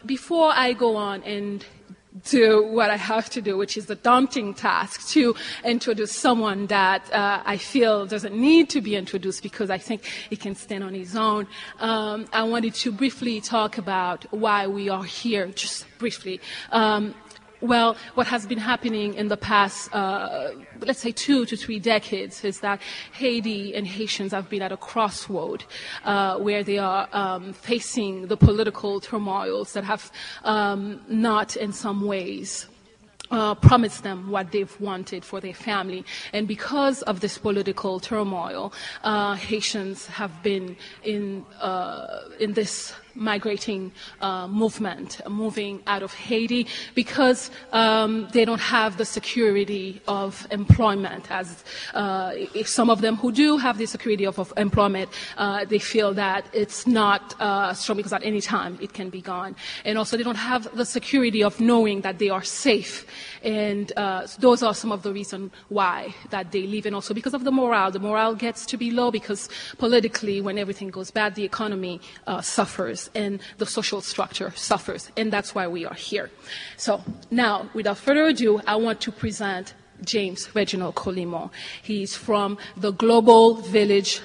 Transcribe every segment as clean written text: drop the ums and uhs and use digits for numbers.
Before I go on and do what I have to do, which is the daunting task to introduce someone that I feel doesn't need to be introduced because I think he can stand on his own, I wanted to briefly talk about why we are here, just briefly. Well, what has been happening in the past, let's say 2 to 3 decades, is that Haiti and Haitians have been at a crossroad where they are facing the political turmoils that have not, in some ways, promised them what they've wanted for their family. And because of this political turmoil, Haitians have been in this migrating movement, moving out of Haiti because they don't have the security of employment. As if some of them who do have the security of employment, they feel that it's not strong because at any time it can be gone. And also they don't have the security of knowing that they are safe. And those are some of the reasons why that they leave. And also because of the morale. The morale gets to be low because politically, when everything goes bad, the economy suffers and the social structure suffers. And that's why we are here. So now, without further ado, I want to present James Reginald Colimont. He's from the Global Village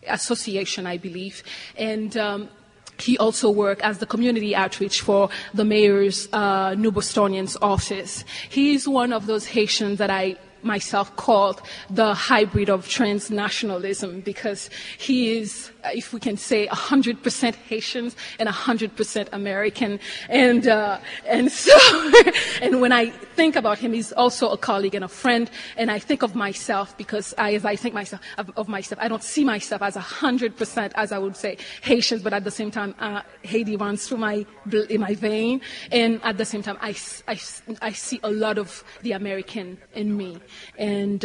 Association, I believe. And he also worked as the community outreach for the mayor's New Bostonians office. He's one of those Haitians that I myself called the hybrid of transnationalism because he is, if we can say, 100% Haitian and 100% American. And so, and when I think about him, he's also a colleague and a friend. And I think of myself because as I think of myself, I don't see myself as 100% as I would say Haitian, but at the same time, Haiti runs through my vein. And at the same time, I see a lot of the American in me. And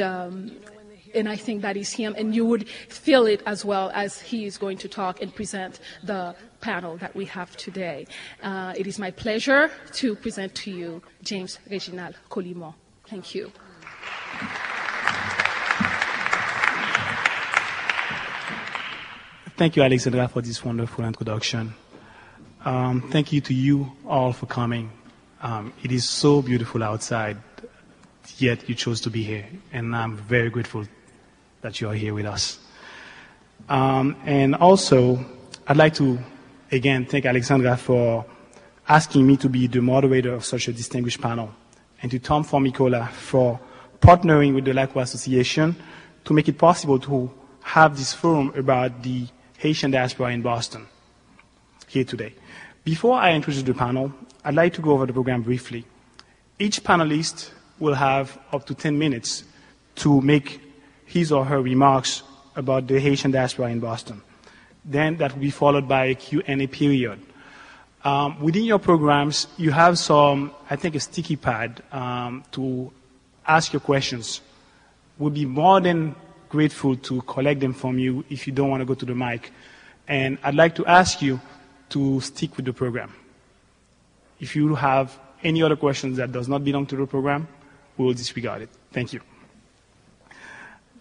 I think that is him. And you would feel it as well as he is going to talk and present the panel that we have today. It is my pleasure to present to you James Reginald Colimont. Thank you. Thank you, Alexandra, for this wonderful introduction. Thank you to you all for coming. It is so beautiful outside, yet you chose to be here, and I'm very grateful that you are here with us. And also, I'd like to, again, thank Alexandra for asking me to be the moderator of such a distinguished panel, and to Tom Formicola for partnering with the LACWA Association to make it possible to have this forum about the Haitian diaspora in Boston here today. Before I introduce the panel, I'd like to go over the program briefly. Each panelist will have up to 10 minutes to make his or her remarks about the Haitian diaspora in Boston. Then that will be followed by a Q&A period. Within your programs, you have some, I think, a sticky pad to ask your questions. We'll be more than grateful to collect them from you if you don't want to go to the mic. And I'd like to ask you to stick with the program. If you have any other questions that does not belong to the program, we will disregard it. Thank you.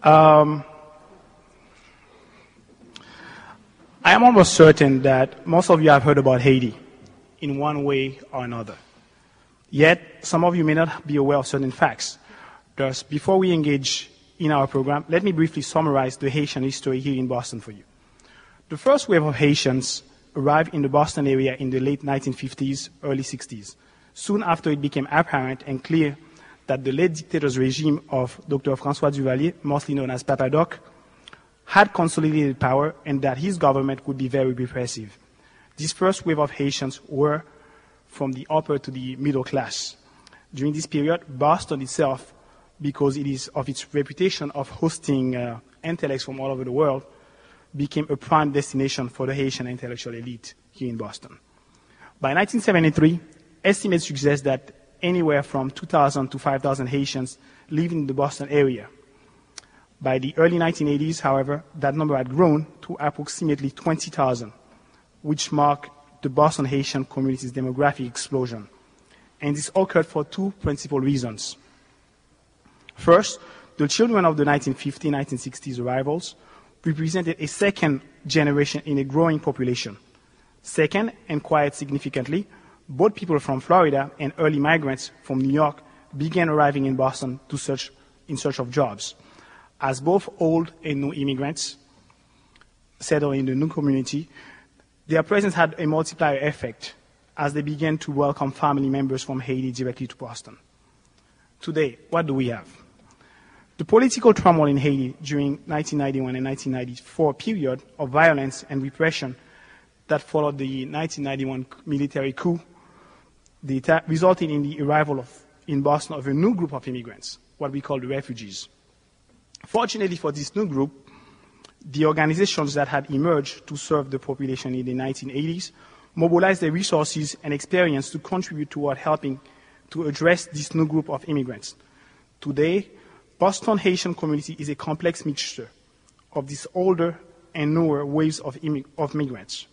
I am almost certain that most of you have heard about Haiti in one way or another. Yet, some of you may not be aware of certain facts. Thus, before we engage in our program, let me briefly summarize the Haitian history here in Boston for you. The first wave of Haitians arrived in the Boston area in the late 1950s, early 60s, soon after it became apparent and clear that the late dictator's regime of Dr. François Duvalier, mostly known as Papa Doc, had consolidated power and that his government would be very repressive. This first wave of Haitians were from the upper to the middle class. During this period, Boston itself, because it is of its reputation of hosting intellects from all over the world, became a prime destination for the Haitian intellectual elite here in Boston. By 1973, estimates suggest that anywhere from 2,000 to 5,000 Haitians living in the Boston area. By the early 1980s, however, that number had grown to approximately 20,000, which marked the Boston Haitian community's demographic explosion. And this occurred for two principal reasons. First, the children of the 1950-1960s arrivals represented a second generation in a growing population. Second, and quite significantly, both people from Florida and early migrants from New York began arriving in Boston in search of jobs. As both old and new immigrants settled in the new community, their presence had a multiplier effect as they began to welcome family members from Haiti directly to Boston. Today, what do we have? The political turmoil in Haiti during 1991 and 1994 period of violence and repression that followed the 1991 military coup resulted in the arrival in Boston of a new group of immigrants, what we call the refugees. Fortunately for this new group, the organizations that had emerged to serve the population in the 1980s mobilized their resources and experience to contribute toward helping to address this new group of immigrants. Today, Boston Haitian community is a complex mixture of these older and newer waves of migrants,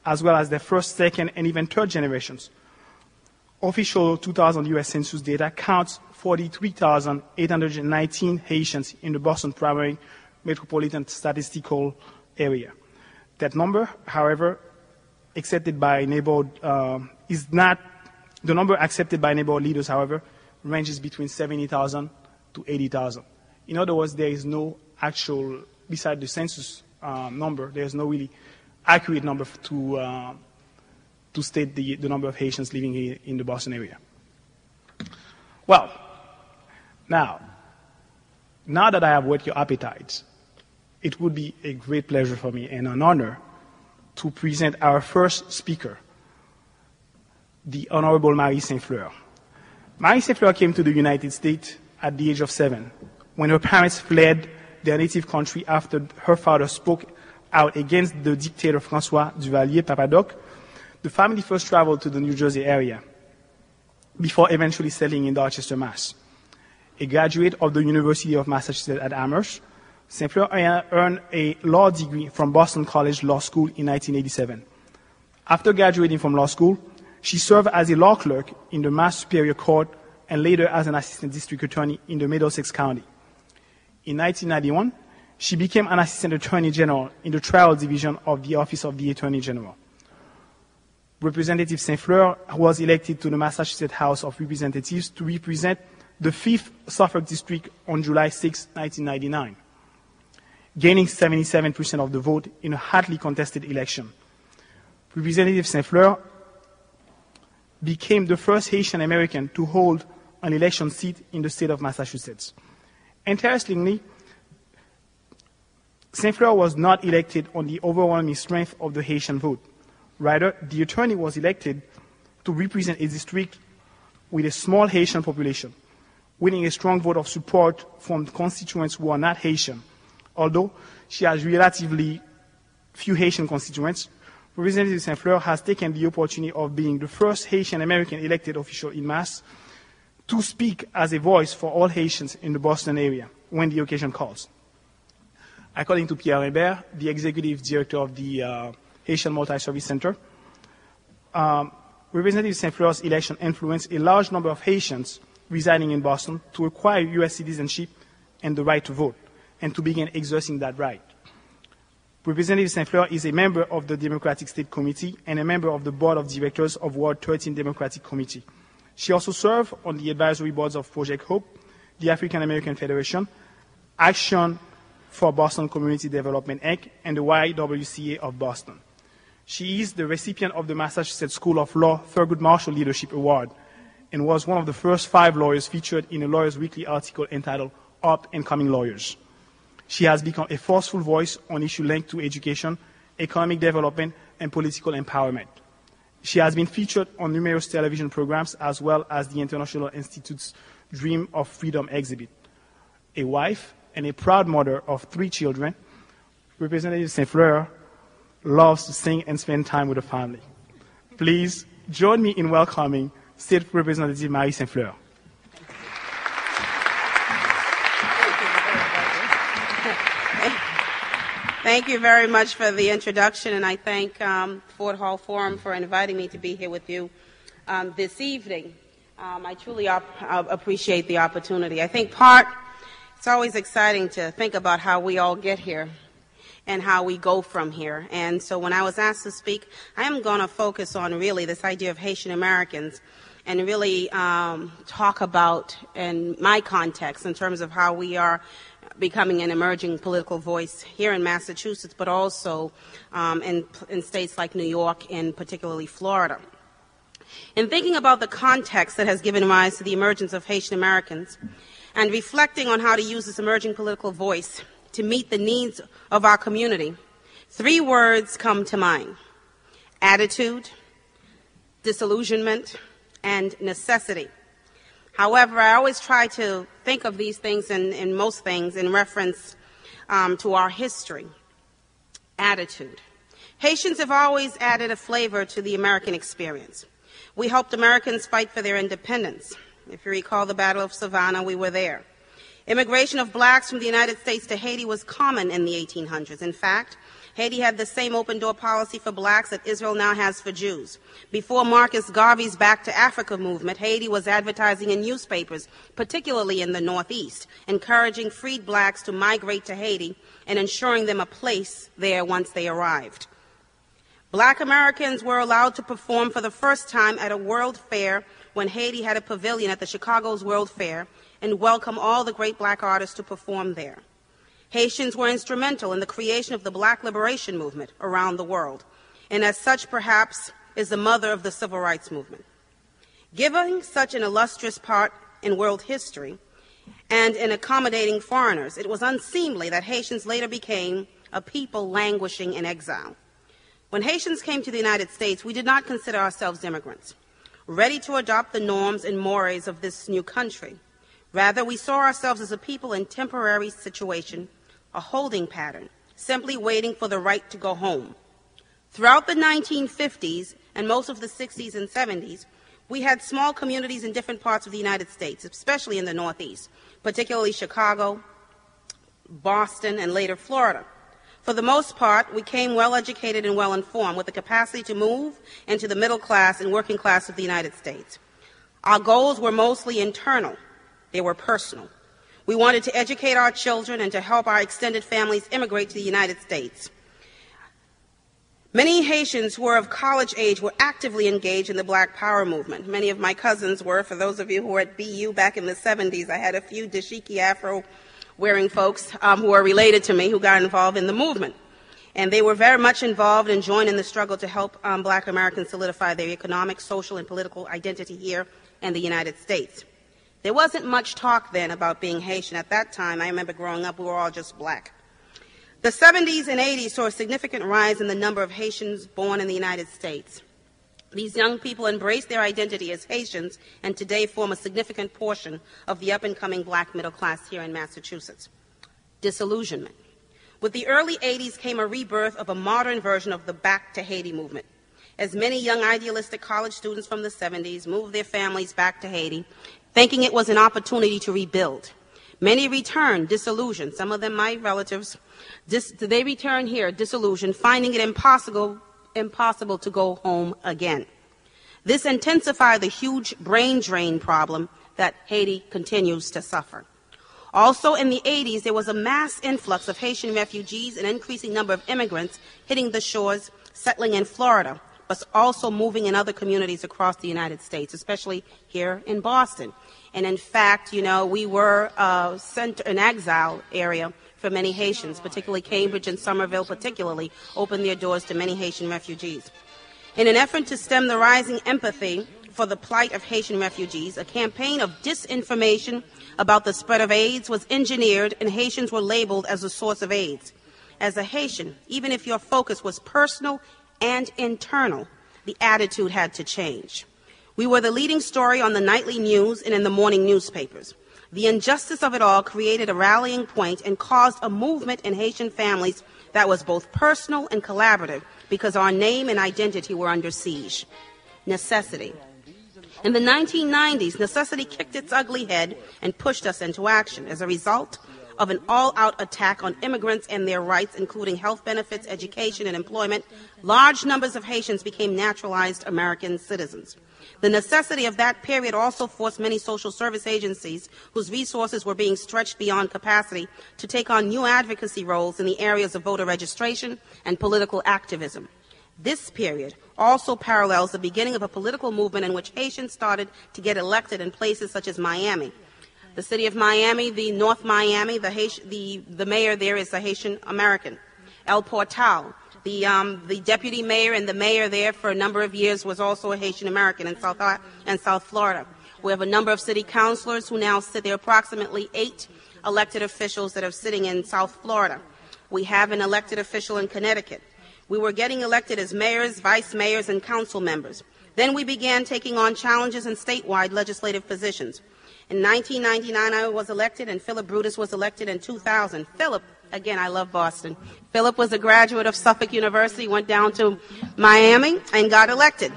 as well as their first, second, and even third generations. Official 2000 U.S. Census data counts 43,819 Haitians in the Boston primary metropolitan statistical area. That number, however, accepted by neighborhood is not the number accepted by neighborhood leaders. However, ranges between 70,000 to 80,000. In other words, there is no actual, beside the census number, there is no really accurate number to state the number of Haitians living here in the Boston area. Well, now that I have whet your appetites, it would be a great pleasure for me and an honor to present our first speaker, the Honorable Marie Saint-Fleur. Marie Saint-Fleur came to the United States at the age of 7, when her parents fled their native country after her father spoke out against the dictator François Duvalier Papadoc. The family first traveled to the New Jersey area before eventually settling in Dorchester, Mass. A graduate of the University of Massachusetts at Amherst, Saint-Fleur earned a law degree from Boston College Law School in 1987. After graduating from law school, she served as a law clerk in the Mass Superior Court and later as an assistant district attorney in the Middlesex County. In 1991, she became an assistant attorney general in the trial division of the Office of the Attorney General. Representative Saint-Fleur was elected to the Massachusetts House of Representatives to represent the 5th Suffolk District on July 6, 1999, gaining 77% of the vote in a hotly contested election. Representative Saint-Fleur became the first Haitian American to hold an election seat in the state of Massachusetts. Interestingly, Saint-Fleur was not elected on the overwhelming strength of the Haitian vote. Rather, the attorney was elected to represent a district with a small Haitian population, winning a strong vote of support from constituents who are not Haitian. Although she has relatively few Haitian constituents, Representative Saint-Fleur has taken the opportunity of being the first Haitian American elected official in Mass to speak as a voice for all Haitians in the Boston area when the occasion calls. According to Pierre Hébert, the executive director of the Haitian Multi-Service Center, Representative Saint-Fleur's election influenced a large number of Haitians residing in Boston to acquire U.S. citizenship and the right to vote, and to begin exercising that right. Representative Saint-Fleur is a member of the Democratic State Committee and a member of the Board of Directors of Ward 13 Democratic Committee. She also served on the advisory boards of Project Hope, the African American Federation, Action for Boston Community Development, Inc., and the YWCA of Boston. She is the recipient of the Massachusetts School of Law Thurgood Marshall Leadership Award and was one of the first 5 lawyers featured in a Lawyers Weekly article entitled Up and Coming Lawyers. She has become a forceful voice on issues linked to education, economic development, and political empowerment. She has been featured on numerous television programs as well as the International Institute's Dream of Freedom exhibit. A wife and a proud mother of 3 children, Representative Saint-Fleur loves to sing and spend time with her family. Please join me in welcoming State Representative Marie Saint-Fleur. Thank you very much for the introduction, and I thank Ford Hall Forum for inviting me to be here with you this evening. I truly appreciate the opportunity. I think it's always exciting to think about how we all get here, and how we go from here. And so when I was asked to speak, I am going to focus on really this idea of Haitian Americans and really talk about, in my context, in terms of how we are becoming an emerging political voice here in Massachusetts, but also in states like New York and particularly Florida. In thinking about the context that has given rise to the emergence of Haitian Americans and reflecting on how to use this emerging political voice to meet the needs of our community, 3 words come to mind: attitude, disillusionment, and necessity. However, I always try to think of these things in most things in reference to our history. Attitude. Haitians have always added a flavor to the American experience. We helped Americans fight for their independence. If you recall the Battle of Savannah, we were there. Immigration of blacks from the United States to Haiti was common in the 1800s. In fact, Haiti had the same open-door policy for blacks that Israel now has for Jews. Before Marcus Garvey's Back to Africa movement, Haiti was advertising in newspapers, particularly in the Northeast, encouraging freed blacks to migrate to Haiti and ensuring them a place there once they arrived. Black Americans were allowed to perform for the first time at a World Fair when Haiti had a pavilion at the Chicago's World Fair and welcome all the great black artists to perform there. Haitians were instrumental in the creation of the Black Liberation Movement around the world, and as such, perhaps, is the mother of the Civil Rights Movement. Given such an illustrious part in world history and in accommodating foreigners, it was unseemly that Haitians later became a people languishing in exile. When Haitians came to the United States, we did not consider ourselves immigrants, ready to adopt the norms and mores of this new country. Rather, we saw ourselves as a people in temporary situation, a holding pattern, simply waiting for the right to go home. Throughout the 1950s and most of the 60s and 70s, we had small communities in different parts of the United States, especially in the Northeast, particularly Chicago, Boston, and later Florida. For the most part, we came well-educated and well-informed with the capacity to move into the middle class and working class of the United States. Our goals were mostly internal. They were personal. We wanted to educate our children and to help our extended families immigrate to the United States. Many Haitians who were of college age were actively engaged in the Black Power movement. Many of my cousins were. For those of you who were at BU back in the 70s, I had a few dashiki afro-wearing folks who are related to me who got involved in the movement. And they were very much involved and joined in the struggle to help black Americans solidify their economic, social, and political identity here in the United States. There wasn't much talk then about being Haitian. At that time, I remember growing up, we were all just black. The 70s and 80s saw a significant rise in the number of Haitians born in the United States. These young people embraced their identity as Haitians and today form a significant portion of the up-and-coming black middle class here in Massachusetts. Disillusionment. With the early 80s came a rebirth of a modern version of the Back to Haiti movement. As many young idealistic college students from the 70s moved their families back to Haiti, thinking it was an opportunity to rebuild. Many returned disillusioned, some of them my relatives. They returned here disillusioned, finding it impossible to go home again. This intensified the huge brain drain problem that Haiti continues to suffer. Also in the 80s, there was a mass influx of Haitian refugees, an increasing number of immigrants hitting the shores, settling in Florida, but also moving in other communities across the United States, especially here in Boston. And in fact, we were an exile area for many Haitians, particularly Cambridge and Somerville particularly, opened their doors to many Haitian refugees. In an effort to stem the rising empathy for the plight of Haitian refugees, a campaign of disinformation about the spread of AIDS was engineered and Haitians were labeled as a source of AIDS. As a Haitian, even if your focus was personal and internal, the attitude had to change. We were the leading story on the nightly news and in the morning newspapers. The injustice of it all created a rallying point and caused a movement in Haitian families that was both personal and collaborative because our name and identity were under siege. Necessity. In the 1990s, necessity kicked its ugly head and pushed us into action. As a result, of an all-out attack on immigrants and their rights, including health benefits, education, and employment, large numbers of Haitians became naturalized American citizens. The necessity of that period also forced many social service agencies whose resources were being stretched beyond capacity to take on new advocacy roles in the areas of voter registration and political activism. This period also parallels the beginning of a political movement in which Haitians started to get elected in places such as Miami. The city of Miami, the North Miami, the mayor there is a Haitian American. El Portal, the deputy mayor and the mayor there for a number of years was also a Haitian American in South Florida. We have a number of city councilors who now sit there, approximately 8 elected officials that are sitting in South Florida. We have an elected official in Connecticut. We were getting elected as mayors, vice mayors, and council members. Then we began taking on challenges in statewide legislative positions. In 1999, I was elected, and Philip Brutus was elected in 2000. Philip, again, I love Boston. Philip was a graduate of Suffolk University, went down to Miami, and got elected.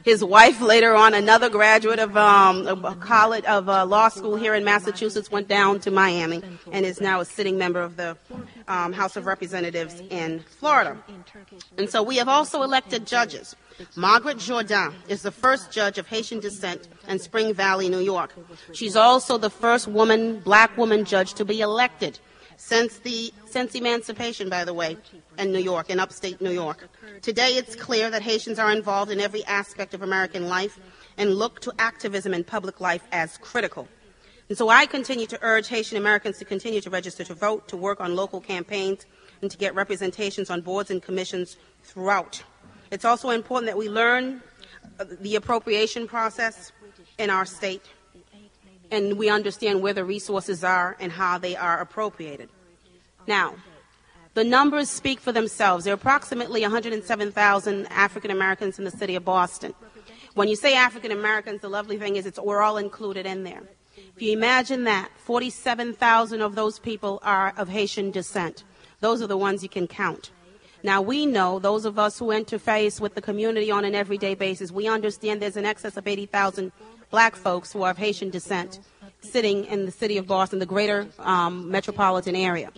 His wife, later on, another graduate of law school here in Massachusetts, went down to Miami and is now a sitting member of the House of Representatives in Florida. And so we have also elected judges. Margaret Jourdain is the first judge of Haitian descent in Spring Valley, New York. She's also the first black woman judge to be elected since emancipation, by the way, in New York, in upstate New York. Today, it's clear that Haitians are involved in every aspect of American life and look to activism in public life as critical. And so I continue to urge Haitian Americans to continue to register to vote, to work on local campaigns, and to get representations on boards and commissions throughout. It's also important that we learn the appropriation process in our state, and we understand where the resources are and how they are appropriated. Now, the numbers speak for themselves. There are approximately 107,000 African Americans in the city of Boston. When you say African Americans, the lovely thing is we're all included in there. If you imagine that, 47,000 of those people are of Haitian descent. Those are the ones you can count. Now, we know, those of us who interface with the community on an everyday basis, we understand there's an excess of 80,000 black folks who are of Haitian descent sitting in the city of Boston, the greater metropolitan area.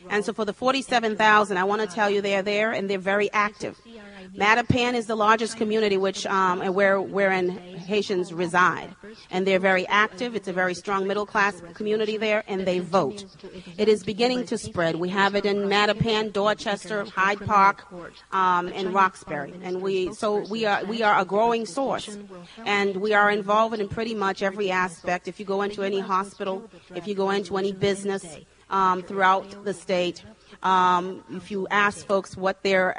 And so for the 47,000, I want to tell you they're there and they're very active. Mattapan is the largest community wherein Haitians reside. And they're very active. It's a very strong middle-class community there, and they vote. It is beginning to spread. We have it in Mattapan, Dorchester, Hyde Park, and Roxbury. And we are a growing source. And we are involved in pretty much every aspect. If you go into any hospital, if you go into any business throughout the state, if you ask folks what their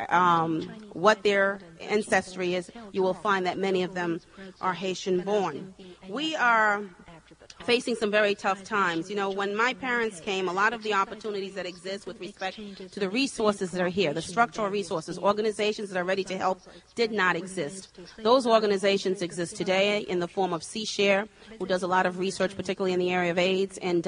ancestry is, you will find that many of them are Haitian-born. We are facing some very tough times. You know, when my parents came, a lot of the opportunities that exist with respect to the resources that are here, the structural resources, organizations that are ready to help, did not exist. Those organizations exist today in the form of C-Share, who does a lot of research, particularly in the area of AIDS and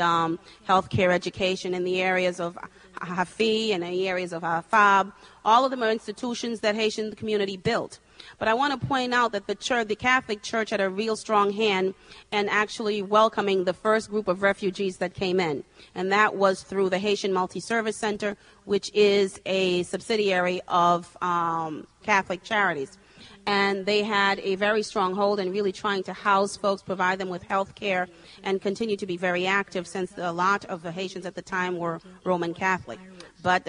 healthcare education, in the areas of Hafi and the areas of Afab. All of them are institutions that Haitian community built. But I want to point out that the Catholic Church had a real strong hand in actually welcoming the first group of refugees that came in. And that was through the Haitian Multi-Service Center, which is a subsidiary of Catholic Charities. And they had a very strong hold in really trying to house folks, provide them with health care, and continue to be very active since a lot of the Haitians at the time were Roman Catholic. But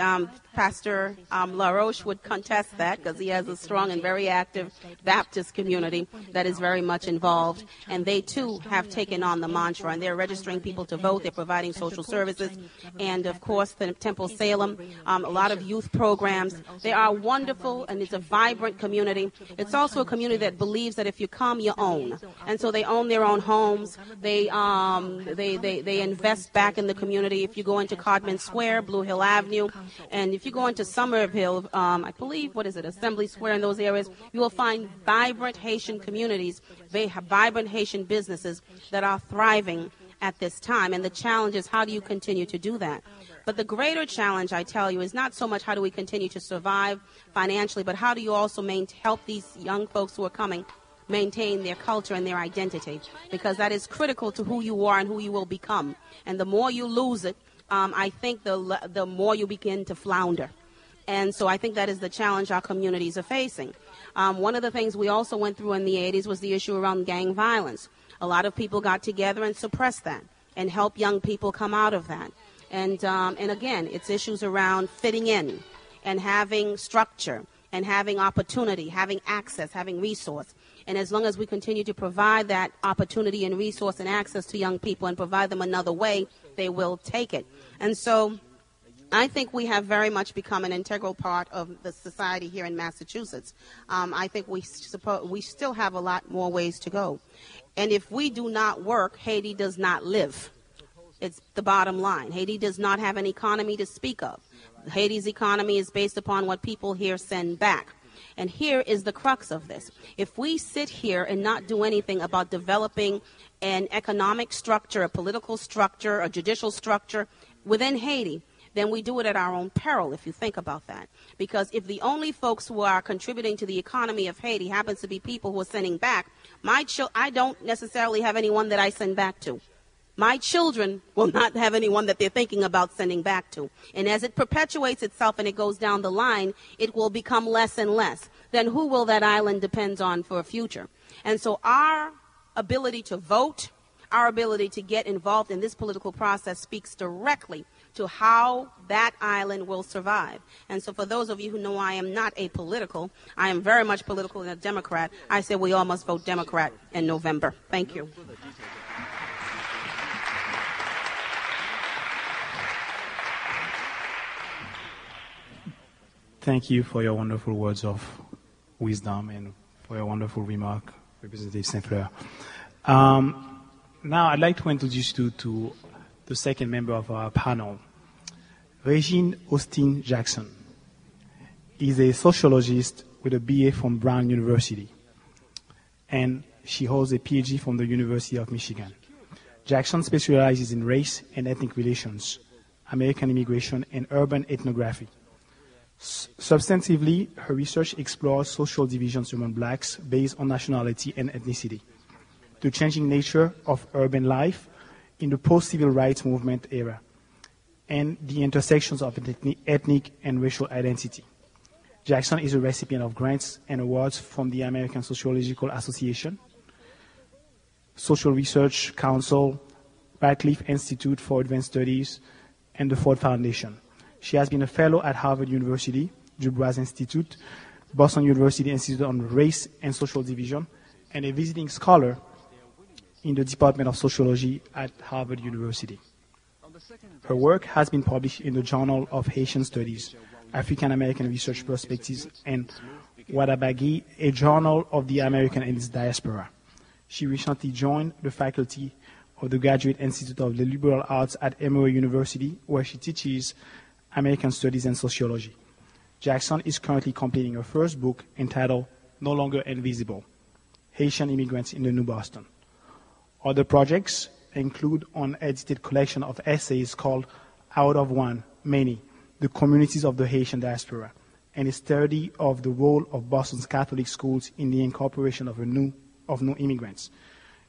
Pastor LaRoche would contest that because he has a strong and very active Baptist community that is very much involved. And they, too, have taken on the mantra. And they're registering people to vote. They're providing social services. And, of course, the Temple Salem, a lot of youth programs. They are wonderful, and it's a vibrant community. It's also a community that believes that if you come, you own. And so they own their own homes. They invest back in the community. If you go into Codman Square, Blue Hill Avenue, and if you go into Somerville, I believe, Assembly Square, in those areas, you will find vibrant Haitian communities, vibrant Haitian businesses that are thriving at this time. And the challenge is, how do you continue to do that? But the greater challenge, I tell you, is not so much how do we continue to survive financially, but how do you also help these young folks who are coming maintain their culture and their identity, because that is critical to who you are and who you will become. And the more you lose it, I think the more you begin to flounder. And so I think that is the challenge our communities are facing. One of the things we also went through in the 80s was the issue around gang violence. A lot of people got together and suppressed that and helped young people come out of that. And again, it's issues around fitting in and having structure and having opportunity, having access, having resource. And as long as we continue to provide that opportunity and resource and access to young people and provide them another way, they will take it. And so I think we have very much become an integral part of the society here in Massachusetts. I think we still have a lot more ways to go. And if we do not work, Haiti does not live. It's the bottom line. Haiti does not have an economy to speak of. Haiti's economy is based upon what people here send back. And here is the crux of this. If we sit here and not do anything about developing an economic structure, a political structure, a judicial structure within Haiti, then we do it at our own peril, if you think about that. Because if the only folks who are contributing to the economy of Haiti happens to be people who are sending back, I don't necessarily have anyone that I send back to. My children will not have anyone that they're thinking about sending back to. And as it perpetuates itself and it goes down the line, it will become less and less. Then who will that island depend on for a future? And so our ability to vote, our ability to get involved in this political process speaks directly to how that island will survive. And so for those of you who know I am not apolitical, I am very much political and a Democrat, I say we all must vote Democrat in November. Thank you. Thank you for your wonderful words of wisdom and for your wonderful remark, Representative St. Fleur. Now I'd like to introduce you to the second member of our panel, Regine Austin Jackson. Is a sociologist with a BA from Brown University, and she holds a PhD from the University of Michigan. Jackson specializes in race and ethnic relations, American immigration, and urban ethnography. Substantively, her research explores social divisions among blacks based on nationality and ethnicity, the changing nature of urban life in the post-civil rights movement era, and the intersections of ethnic and racial identity. Jackson is a recipient of grants and awards from the American Sociological Association, Social Research Council, Radcliffe Institute for Advanced Studies, and the Ford Foundation. She has been a fellow at Harvard University, Du Bois Institute, Boston University Institute on Race and Social Division, and a visiting scholar in the Department of Sociology at Harvard University. Her work has been published in the Journal of Haitian Studies, African American Research Perspectives, and Wadabagi, a journal of the American and its diaspora. She recently joined the faculty of the Graduate Institute of the Liberal Arts at Emory University, where she teaches American Studies and Sociology. Jackson is currently completing her first book entitled No Longer Invisible, Haitian Immigrants in the New Boston. Other projects include an edited collection of essays called Out of One, Many, The Communities of the Haitian Diaspora, and a study of the role of Boston's Catholic schools in the incorporation of new immigrants.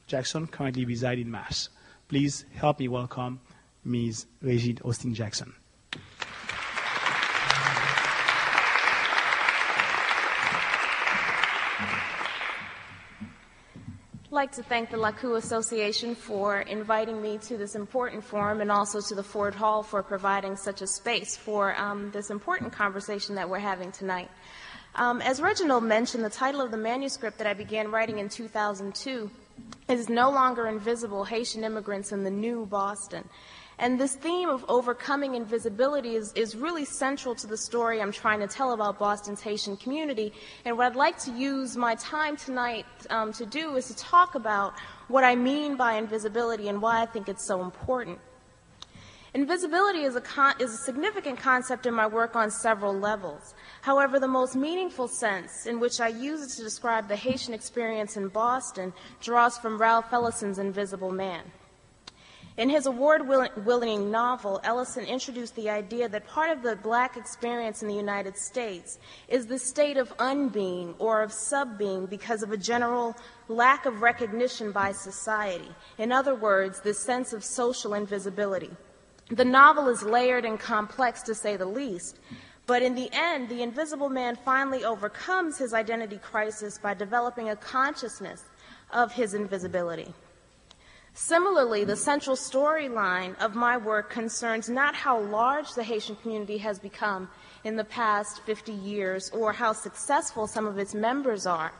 Jackson currently resides in Mass. Please help me welcome Ms. Regine Austin Jackson. I'd like to thank the LACU Association for inviting me to this important forum and also to the Ford Hall for providing such a space for this important conversation that we're having tonight. As Reginald mentioned, the title of the manuscript that I began writing in 2002 is No Longer Invisible, Haitian Immigrants in the New Boston. And this theme of overcoming invisibility is really central to the story I'm trying to tell about Boston's Haitian community. And what I'd like to use my time tonight to do is to talk about what I mean by invisibility and why I think it's so important. Invisibility is a significant concept in my work on several levels. However, the most meaningful sense in which I use it to describe the Haitian experience in Boston draws from Ralph Ellison's Invisible Man. In his award-winning novel, Ellison introduced the idea that part of the black experience in the United States is the state of unbeing or of sub-being because of a general lack of recognition by society. In other words, this sense of social invisibility. The novel is layered and complex, to say the least, but in the end, the Invisible Man finally overcomes his identity crisis by developing a consciousness of his invisibility. Similarly, the central storyline of my work concerns not how large the Haitian community has become in the past 50 years or how successful some of its members are.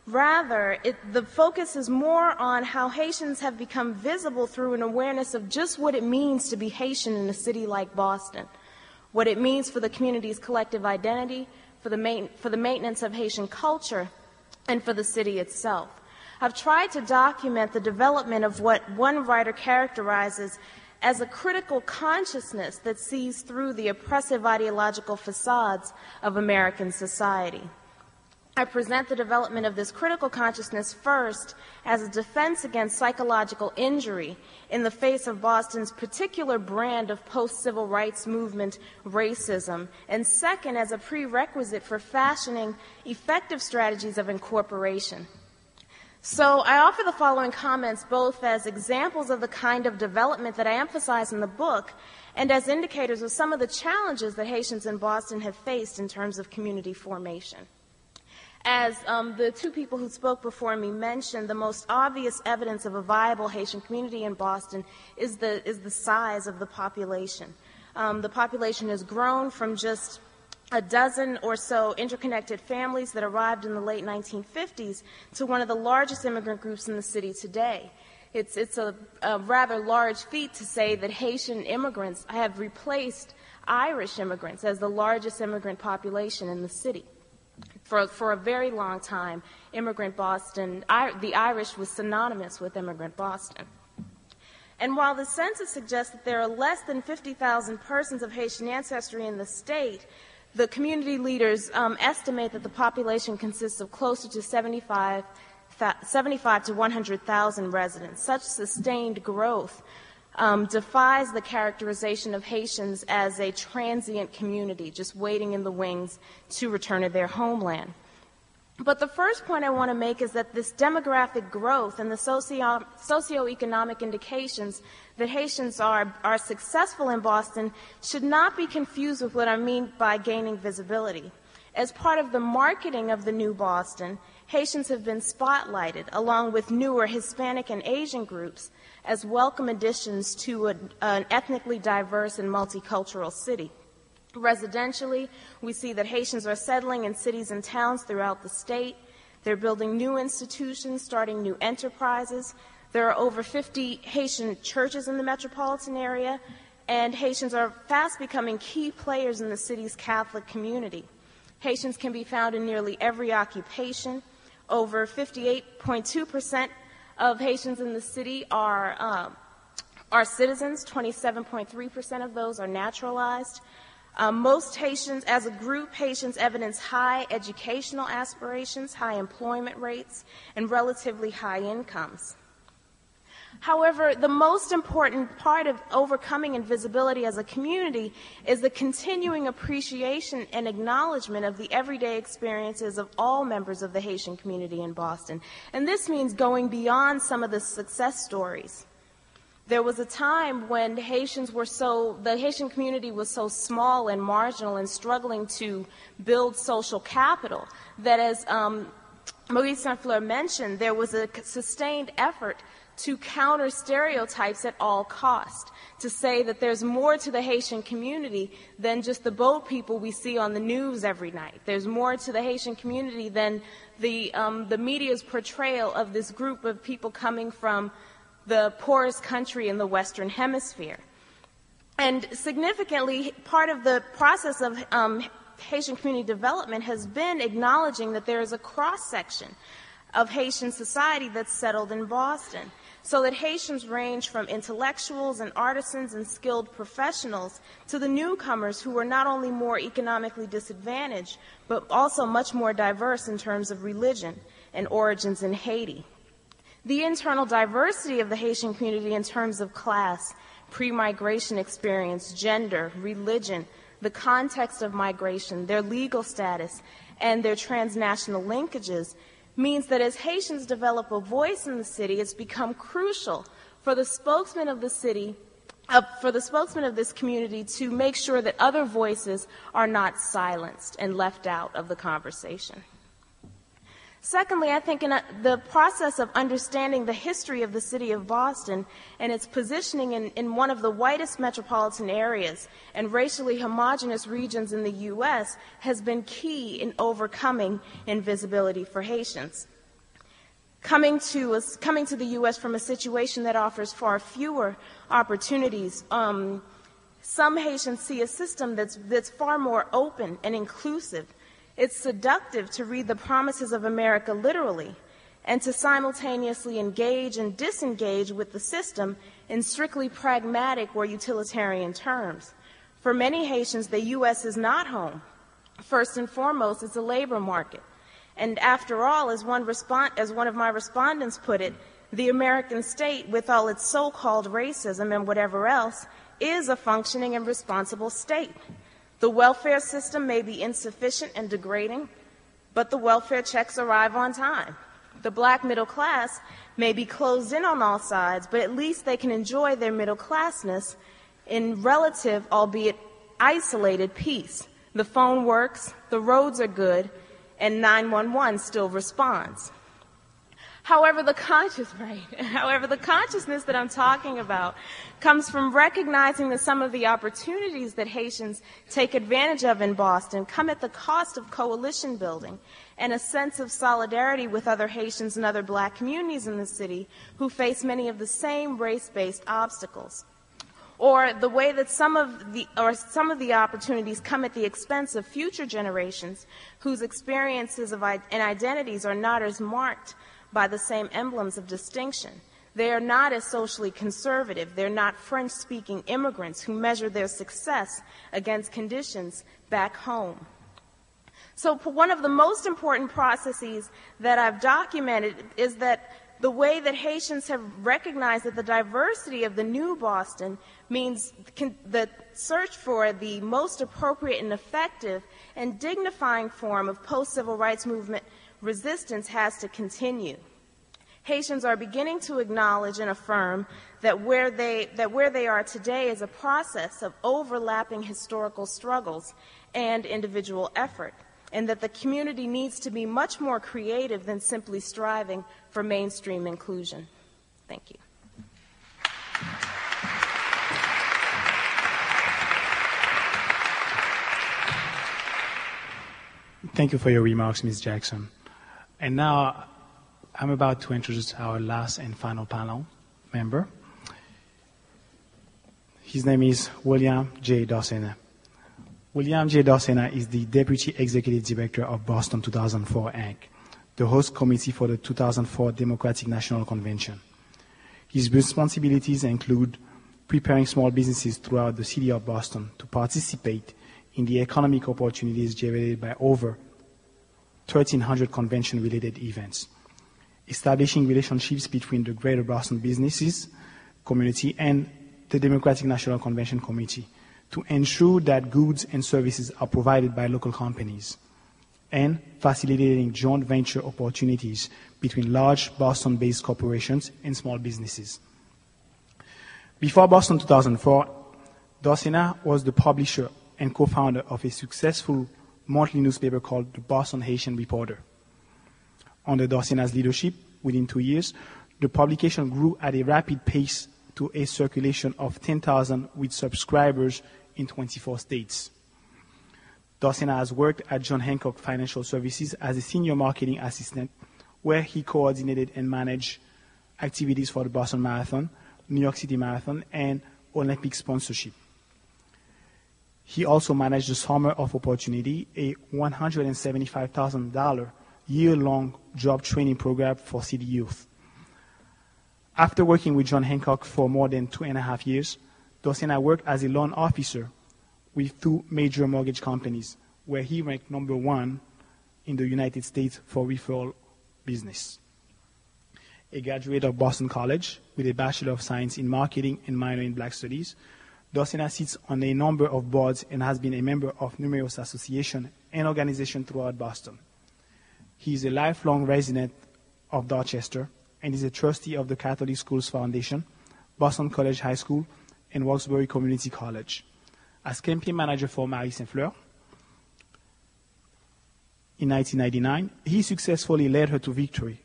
Rather, the focus is more on how Haitians have become visible through an awareness of just what it means to be Haitian in a city like Boston, what it means for the community's collective identity, for the maintenance of Haitian culture, and for the city itself. I've tried to document the development of what one writer characterizes as a critical consciousness that sees through the oppressive ideological facades of American society. I present the development of this critical consciousness first as a defense against psychological injury in the face of Boston's particular brand of post-civil rights movement racism, and second as a prerequisite for fashioning effective strategies of incorporation. So I offer the following comments both as examples of the kind of development that I emphasize in the book and as indicators of some of the challenges that Haitians in Boston have faced in terms of community formation. As the two people who spoke before me mentioned, the most obvious evidence of a viable Haitian community in Boston is the size of the population. The population has grown from just a dozen or so interconnected families that arrived in the late 1950s to one of the largest immigrant groups in the city today. It's a rather large feat to say that Haitian immigrants have replaced Irish immigrants as the largest immigrant population in the city. For a very long time, immigrant Boston, the Irish was synonymous with immigrant Boston. And while the census suggests that there are less than 50,000 persons of Haitian ancestry in the state, the community leaders estimate that the population consists of closer to 75 to 100,000 residents. Such sustained growth defies the characterization of Haitians as a transient community, just waiting in the wings to return to their homeland. But the first point I want to make is that this demographic growth and the socioeconomic indications that Haitians are successful in Boston should not be confused with what I mean by gaining visibility. As part of the marketing of the new Boston, Haitians have been spotlighted, along with newer Hispanic and Asian groups, as welcome additions to an ethnically diverse and multicultural city. Residentially, we see that Haitians are settling in cities and towns throughout the state. They're building new institutions, starting new enterprises. There are over 50 Haitian churches in the metropolitan area, and Haitians are fast becoming key players in the city's Catholic community. Haitians can be found in nearly every occupation. Over 58.2% of Haitians in the city are citizens. 27.3% of those are naturalized. Most Haitians, as a group, Haitians evidence high educational aspirations, high employment rates, and relatively high incomes. However, the most important part of overcoming invisibility as a community is the continuing appreciation and acknowledgement of the everyday experiences of all members of the Haitian community in Boston. And this means going beyond some of the success stories. There was a time when the Haitian community was so small and marginal and struggling to build social capital that, as Maurice Saint-Fleur mentioned, there was a sustained effort to counter stereotypes at all cost, to say that there's more to the Haitian community than just the boat people we see on the news every night. There's more to the Haitian community than the media's portrayal of this group of people coming from the poorest country in the Western Hemisphere. And significantly, part of the process of Haitian community development has been acknowledging that there is a cross-section of Haitian society that's settled in Boston, so that Haitians range from intellectuals and artisans and skilled professionals to the newcomers who are not only more economically disadvantaged, but also much more diverse in terms of religion and origins in Haiti. The internal diversity of the Haitian community in terms of class, pre-migration experience, gender, religion, the context of migration, their legal status, and their transnational linkages means that as Haitians develop a voice in the city, it's become crucial for the spokesman of the city for the spokesman of this community to make sure that other voices are not silenced and left out of the conversation. Secondly, I think in the process of understanding the history of the city of Boston and its positioning in one of the whitest metropolitan areas and racially homogeneous regions in the U.S. has been key in overcoming invisibility for Haitians. Coming to the U.S. from a situation that offers far fewer opportunities, some Haitians see a system that's far more open and inclusive. It's seductive to read the promises of America literally and to simultaneously engage and disengage with the system in strictly pragmatic or utilitarian terms. For many Haitians, the U.S. is not home. First and foremost, it's a labor market. And after all, as one of my respondents put it, the American state, with all its so-called racism and whatever else, is a functioning and responsible state. The welfare system may be insufficient and degrading, but the welfare checks arrive on time. The black middle class may be closed in on all sides, but at least they can enjoy their middle classness in relative, albeit isolated, peace. The phone works, the roads are good, and 911 still responds. However, the consciousness that I'm talking about comes from recognizing that some of the opportunities that Haitians take advantage of in Boston come at the cost of coalition building and a sense of solidarity with other Haitians and other black communities in the city who face many of the same race-based obstacles. Or the way that some of the opportunities come at the expense of future generations whose experiences and identities are not as marked by the same emblems of distinction. They are not as socially conservative. They're not French-speaking immigrants who measure their success against conditions back home. So one of the most important processes that I've documented is that the way that Haitians have recognized that the diversity of the new Boston means the search for the most appropriate and effective and dignifying form of post-civil rights movement resistance has to continue. Haitians are beginning to acknowledge and affirm that where they are today is a process of overlapping historical struggles and individual effort, and that the community needs to be much more creative than simply striving for mainstream inclusion. Thank you. Thank you for your remarks, Ms. Jackson. And now I'm about to introduce our last and final panel member. His name is William J. Dossena. William J. Dossena is the Deputy Executive Director of Boston 2004, Inc., the host committee for the 2004 Democratic National Convention. His responsibilities include preparing small businesses throughout the city of Boston to participate in the economic opportunities generated by over 1,300 convention-related events, establishing relationships between the Greater Boston businesses community and the Democratic National Convention Committee to ensure that goods and services are provided by local companies, and facilitating joint venture opportunities between large Boston-based corporations and small businesses. Before Boston 2004, Dossena was the publisher and co-founder of a successful monthly newspaper called the Boston Haitian Reporter. Under Dossena's leadership, within 2 years, the publication grew at a rapid pace to a circulation of 10,000 with subscribers in 24 states. Dossena has worked at John Hancock Financial Services as a senior marketing assistant, where he coordinated and managed activities for the Boston Marathon, New York City Marathon, and Olympic sponsorship. He also managed the Summer of Opportunity, a $175,000 year-long job training program for city youth. After working with John Hancock for more than 2.5 years, Dossena worked as a loan officer with 2 major mortgage companies, where he ranked number 1 in the United States for referral business. A graduate of Boston College with a Bachelor of Science in Marketing and minor in Black Studies, Dossena sits on a number of boards and has been a member of numerous associations and organizations throughout Boston. He is a lifelong resident of Dorchester and is a trustee of the Catholic Schools Foundation, Boston College High School, and Roxbury Community College. As campaign manager for Marie Saint-Fleur in 1999, he successfully led her to victory,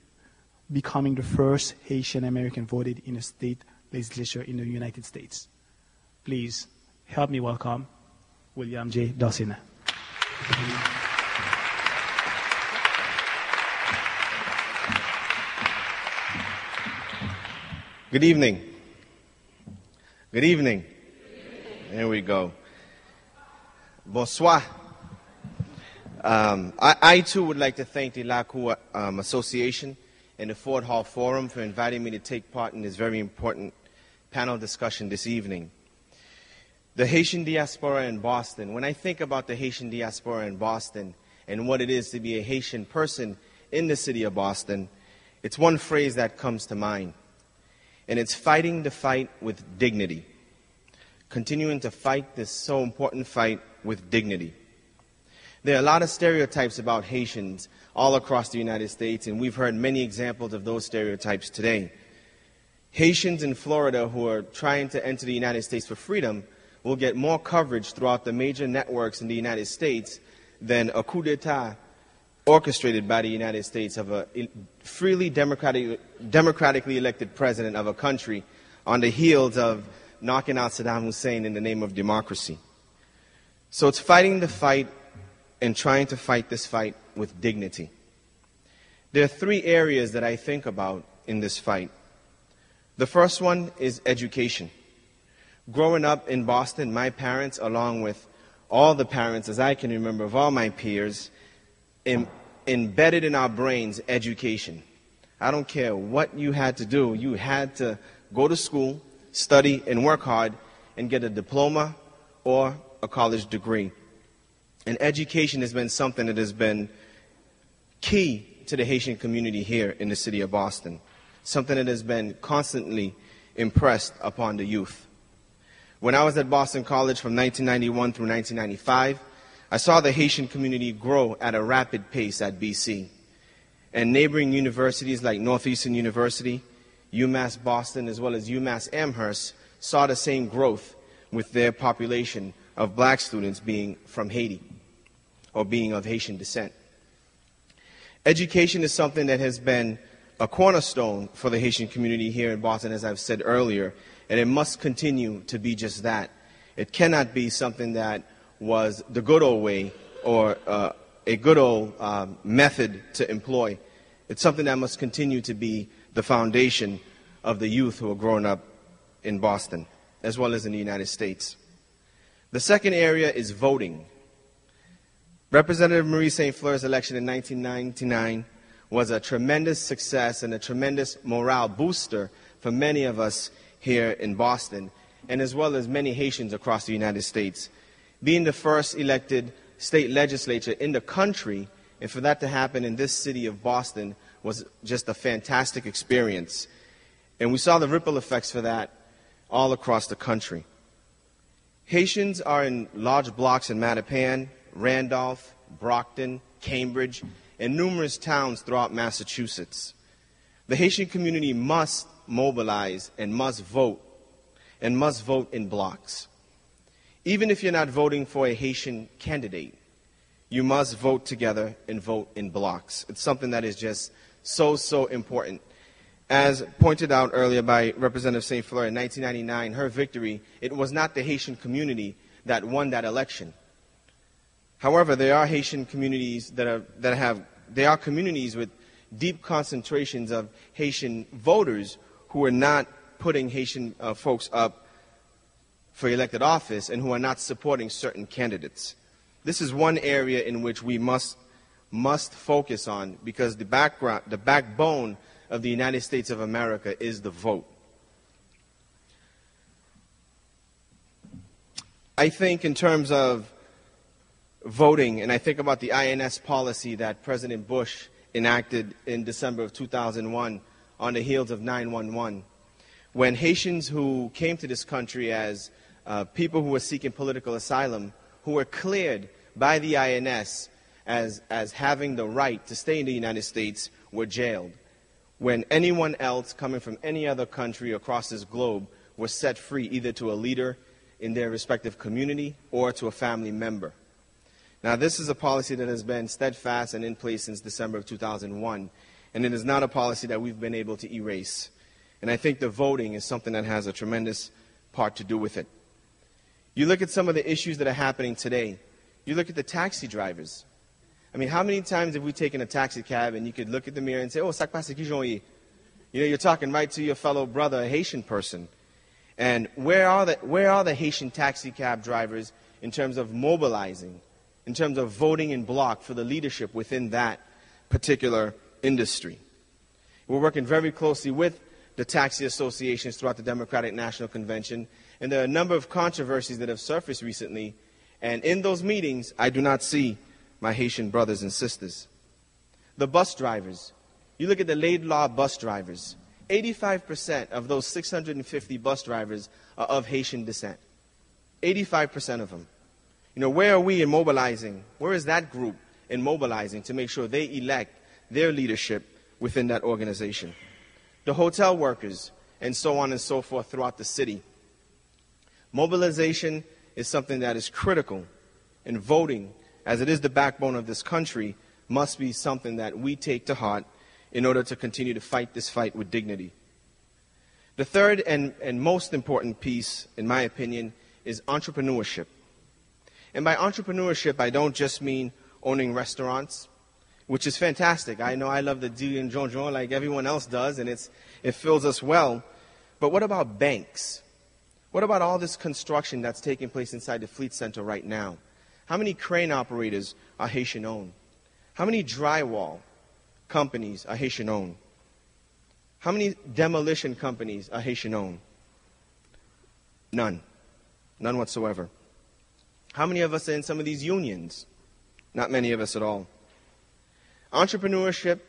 becoming the first Haitian American voted in a state legislature in the United States. Please help me welcome William J. Dawson. Good evening. Good evening. There we go. Bonsoir. I too would like to thank the LACU Association and the Ford Hall Forum for inviting me to take part in this very important panel discussion this evening. The Haitian diaspora in Boston. When I think about the Haitian diaspora in Boston and what it is to be a Haitian person in the city of Boston, it's one phrase that comes to mind. And it's fighting the fight with dignity. Continuing to fight this so important fight with dignity. There are a lot of stereotypes about Haitians all across the United States, and we've heard many examples of those stereotypes today. Haitians in Florida who are trying to enter the United States for freedom will get more coverage throughout the major networks in the United States than a coup d'etat orchestrated by the United States of a freely democratically elected president of a country on the heels of knocking out Saddam Hussein in the name of democracy. So it's fighting the fight and trying to fight this fight with dignity. There are three areas that I think about in this fight. The first one is education. Growing up in Boston, my parents, along with all the parents, as I can remember, of all my peers, embedded in our brains education. I don't care what you had to do. You had to go to school, study, and work hard, and get a diploma or a college degree. And education has been something that has been key to the Haitian community here in the city of Boston, something that has been constantly impressed upon the youth. When I was at Boston College from 1991 through 1995, I saw the Haitian community grow at a rapid pace at BC. And neighboring universities like Northeastern University, UMass Boston, as well as UMass Amherst saw the same growth with their population of black students being from Haiti or being of Haitian descent. Education is something that has been a cornerstone for the Haitian community here in Boston, as I've said earlier, and it must continue to be just that. It cannot be something that was the good old way or a good old method to employ. It's something that must continue to be the foundation of the youth who are growing up in Boston, as well as in the United States. The second area is voting. Representative Marie Saint-Fleur's election in 1999 was a tremendous success and a tremendous morale booster for many of us here in Boston, and as well as many Haitians across the United States. Being the first elected state legislature in the country, and for that to happen in this city of Boston, was just a fantastic experience. And we saw the ripple effects for that all across the country. Haitians are in large blocks in Mattapan, Randolph, Brockton, Cambridge, and numerous towns throughout Massachusetts. The Haitian community must mobilize and must vote in blocks. Even if you're not voting for a Haitian candidate, you must vote together and vote in blocks. It's something that is just so important. As pointed out earlier by Representative Saint-Fleur, in 1999, her victory, it was not the Haitian community that won that election. However, there are Haitian communities there are communities with deep concentrations of Haitian voters who are not putting Haitian folks up for elected office and who are not supporting certain candidates. This is one area in which we must focus on, because the backbone of the United States of America is the vote. I think in terms of voting, and I think about the INS policy that President Bush enacted in December of 2001 on the heels of 9/11, when Haitians who came to this country as people who were seeking political asylum, who were cleared by the INS as having the right to stay in the United States, were jailed. When anyone else coming from any other country across this globe were set free either to a leader in their respective community or to a family member. Now, this is a policy that has been steadfast and in place since December of 2001, and it is not a policy that we've been able to erase. And I think the voting is something that has a tremendous part to do with it. You look at some of the issues that are happening today. You look at the taxi drivers. I mean, how many times have we taken a taxi cab and you could look at the mirror and say, oh, sak passe ki jon yi? You know, you're talking right to your fellow brother, a Haitian person. And where are the Haitian taxi cab drivers in terms of mobilizing, in terms of voting in bloc for the leadership within that particular industry? We're working very closely with the taxi associations throughout the Democratic National Convention, and there are a number of controversies that have surfaced recently, and in those meetings, I do not see my Haitian brothers and sisters. The bus drivers. You look at the Laidlaw bus drivers. 85% of those 650 bus drivers are of Haitian descent. 85% of them. You know, where are we in mobilizing? Where is that group in mobilizing to make sure they elect their leadership within that organization? The hotel workers, and so on and so forth throughout the city. Mobilization is something that is critical, and voting, as it is the backbone of this country, must be something that we take to heart in order to continue to fight this fight with dignity. The third and most important piece, in my opinion, is entrepreneurship. And by entrepreneurship, I don't just mean owning restaurants, which is fantastic. I know I love the Dieu and Jean Jean like everyone else does, and it fills us well. But what about banks? What about all this construction that's taking place inside the Fleet Center right now? How many crane operators are Haitian-owned? How many drywall companies are Haitian-owned? How many demolition companies are Haitian-owned? None. None whatsoever. How many of us are in some of these unions? Not many of us at all. Entrepreneurship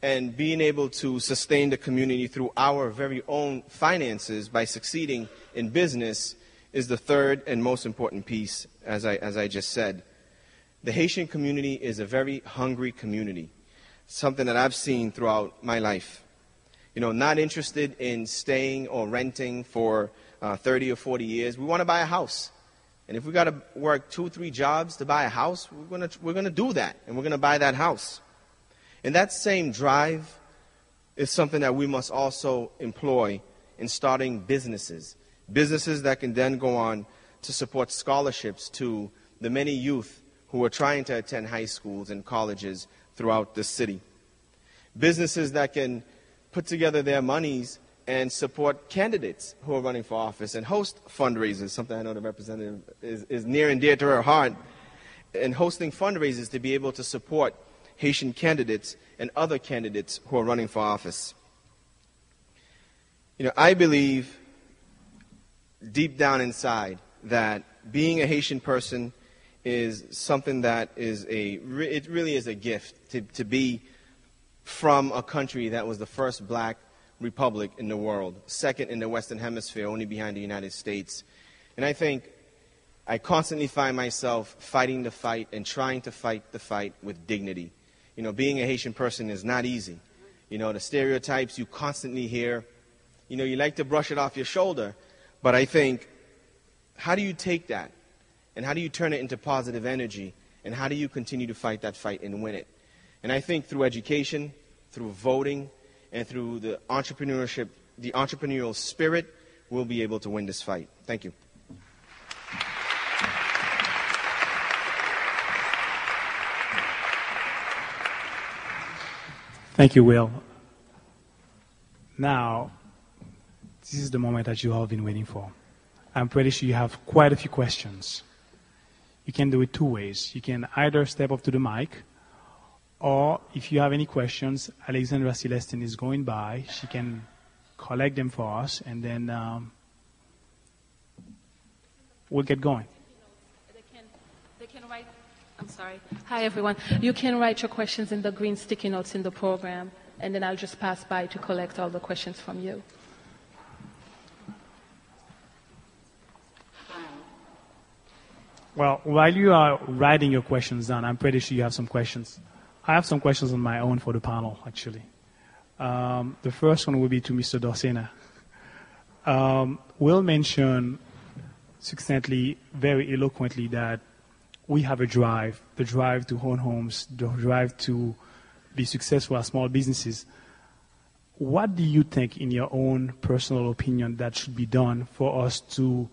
and being able to sustain the community through our very own finances by succeeding in business is the third and most important piece, as I just said. The Haitian community is a very hungry community, something that I've seen throughout my life. You know, not interested in staying or renting for 30 or 40 years. We want to buy a house. And if we got to work 2-3 jobs to buy a house, we're going to do that, and we're going to buy that house. And that same drive is something that we must also employ in starting businesses. Businesses that can then go on to support scholarships to the many youth who are trying to attend high schools and colleges throughout the city. Businesses that can put together their monies and support candidates who are running for office and host fundraisers, something I know the representative is near and dear to her heart, and hosting fundraisers to be able to support Haitian candidates and other candidates who are running for office. You know, I believe deep down inside that being a Haitian person is something that is it really is a gift to be from a country that was the first black republic in the world, second in the Western Hemisphere, only behind the United States. And I think I constantly find myself fighting the fight and trying to fight the fight with dignity. You know, being a Haitian person is not easy. You know, the stereotypes you constantly hear, you know, you like to brush it off your shoulder. But I think, how do you take that? And how do you turn it into positive energy? And how do you continue to fight that fight and win it? And I think through education, through voting, and through the entrepreneurship, the entrepreneurial spirit, we'll be able to win this fight. Thank you. Thank you, Will. Now, this is the moment that you all have been waiting for. I'm pretty sure you have quite a few questions. You can do it two ways. You can either step up to the mic, or if you have any questions, Alexandra Celestin is going by. She can collect them for us, and then we'll get going. They can write. I'm sorry. Hi, everyone. You can write your questions in the green sticky notes in the program, and then I'll just pass by to collect all the questions from you. Well, while you are writing your questions down, I'm pretty sure you have some questions. I have some questions on my own for the panel, actually. The first one will be to Mr. Dorsena. Will mentioned succinctly, very eloquently, that we have a drive, the drive to own homes, the drive to be successful as small businesses. What do you think, in your own personal opinion, that should be done for us to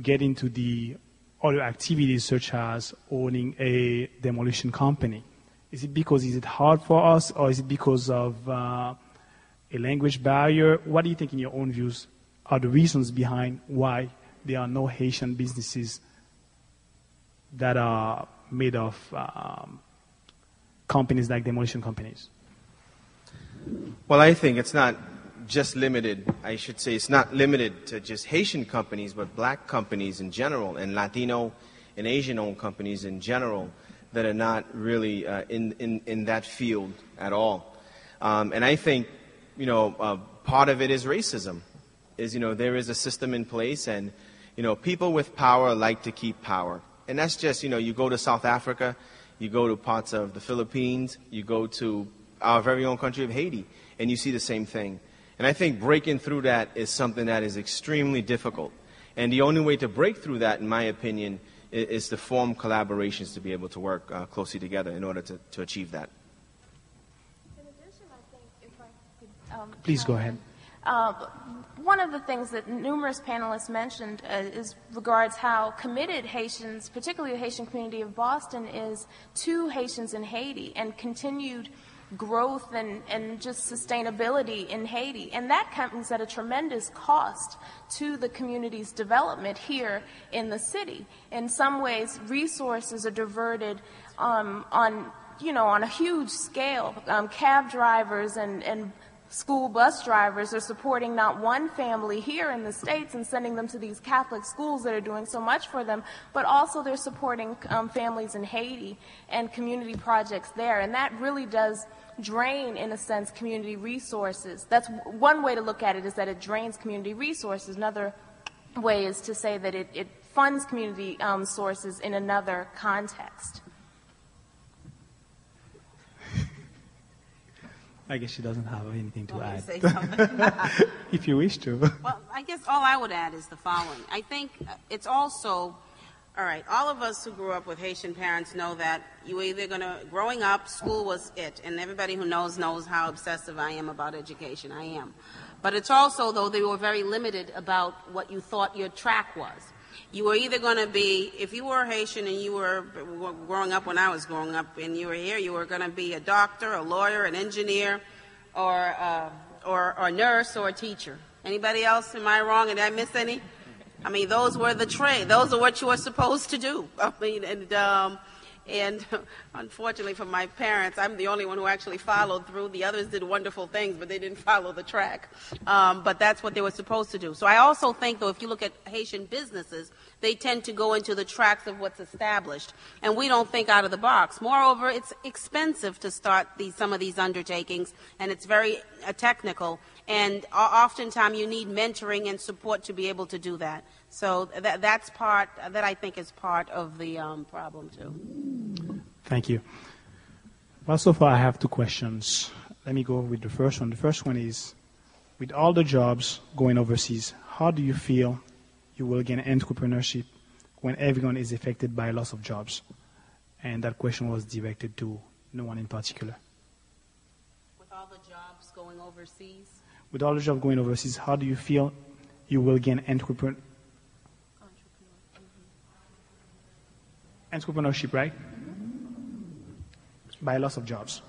get into the other activities such as owning a demolition company? Is it hard for us, or is it because of a language barrier? What do you think, in your own views, are the reasons behind why there are no Haitian businesses that are made of companies like demolition companies? Well, I think it's not just limited, it's not limited to just Haitian companies, but black companies in general, and Latino and Asian-owned companies in general that are not really in that field at all. And I think, part of it is racism. There is a system in place, and, people with power like to keep power. And that's just, you go to South Africa, you go to parts of the Philippines, you go to our very own country of Haiti, and you see the same thing. And I think breaking through that is something that is extremely difficult. And the only way to break through that, in my opinion, is to form collaborations to be able to work closely together in order to achieve that. In addition, I think if I could... Please go ahead. One of the things that numerous panelists mentioned regards how committed Haitians, particularly the Haitian community of Boston, is to Haitians in Haiti and continued growth and just sustainability in Haiti. And that comes at a tremendous cost to the community's development here in the city. In some ways, resources are diverted on a huge scale. Cab drivers and school bus drivers are supporting not one family here in the States and sending them to these Catholic schools that are doing so much for them, but also they're supporting families in Haiti and community projects there. And that really does drain, in a sense, community resources. That's one way to look at it, is that it drains community resources. Another way is to say that it funds community sources in another context. I guess she doesn't have anything to add. Say something? If you wish to. Well, I guess all I would add is the following. I think it's also, all right, all of us who grew up with Haitian parents know that you either growing up, school was it. And everybody who knows how obsessive I am about education. I am. But it's also, though, they were very limited about what you thought your track was. You were either going to be, if you were Haitian and you were growing up when I was growing up and you were here, you were going to be a doctor, a lawyer, an engineer, or a nurse or a teacher. Anybody else? Am I wrong? Did I miss any? I mean, those were the trade. Those are what you were supposed to do. I mean, and unfortunately for my parents, I'm the only one who actually followed through. The others did wonderful things, but they didn't follow the track. But that's what they were supposed to do. So I also think, though, if you look at Haitian businesses, they tend to go into the tracks of what's established. And we don't think out of the box. Moreover, it's expensive to start some of these undertakings, and it's very technical. And oftentimes you need mentoring and support to be able to do that. So that's part, that I think is part of the problem, too. Thank you. Well, so far I have two questions. Let me go with the first one. The first one is, with all the jobs going overseas, how do you feel you will gain entrepreneurship when everyone is affected by loss of jobs? And that question was directed to no one in particular. With all the jobs going overseas? With all the jobs going overseas, how do you feel you will gain entrepreneurship, right? By loss of jobs.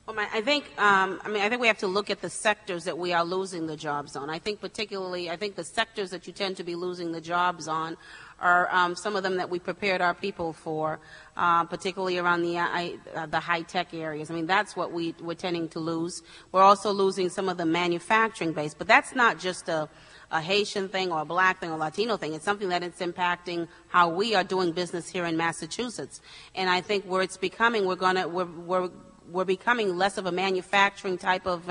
Well, I think we have to look at the sectors that we are losing the jobs on. I think the sectors that you tend to be losing the jobs on are some of them that we prepared our people for, particularly around the high-tech areas. I mean, that's what we're tending to lose. We're also losing some of the manufacturing base, but that's not just a Haitian thing or a black thing or Latino thing. It's something that it's impacting how we are doing business here in Massachusetts. And I think where it's becoming, we're becoming less of a manufacturing type of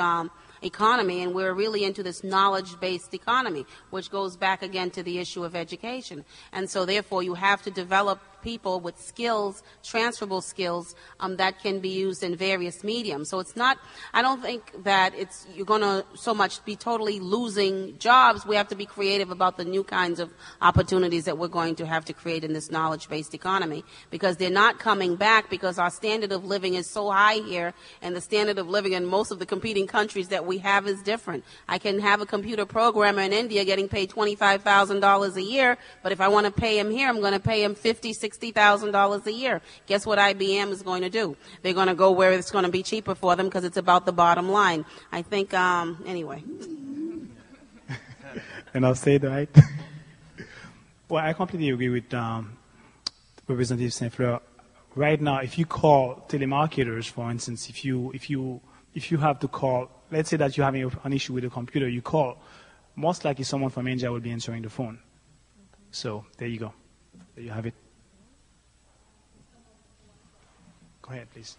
economy, and we're really into this knowledge-based economy, which goes back again to the issue of education. And so therefore you have to develop people with skills, transferable skills, that can be used in various mediums. So it's not, I don't think that you're going to so much be totally losing jobs. We have to be creative about the new kinds of opportunities that we're going to have to create in this knowledge-based economy, because they're not coming back because our standard of living is so high here, and the standard of living in most of the competing countries that we have is different. I can have a computer programmer in India getting paid $25,000 a year, but if I want to pay him here, I'm going to pay him $50,000, $60,000 a year. Guess what IBM is going to do? They're going to go where it's going to be cheaper for them because it's about the bottom line. I think, anyway. And I'll say that. Well, I completely agree with Representative St. Fleur. Right now, if you call telemarketers, for instance, if you have to call, let's say that you're having an issue with a computer, you call, most likely someone from India will be answering the phone. So there you go. There you have it. Go ahead, please.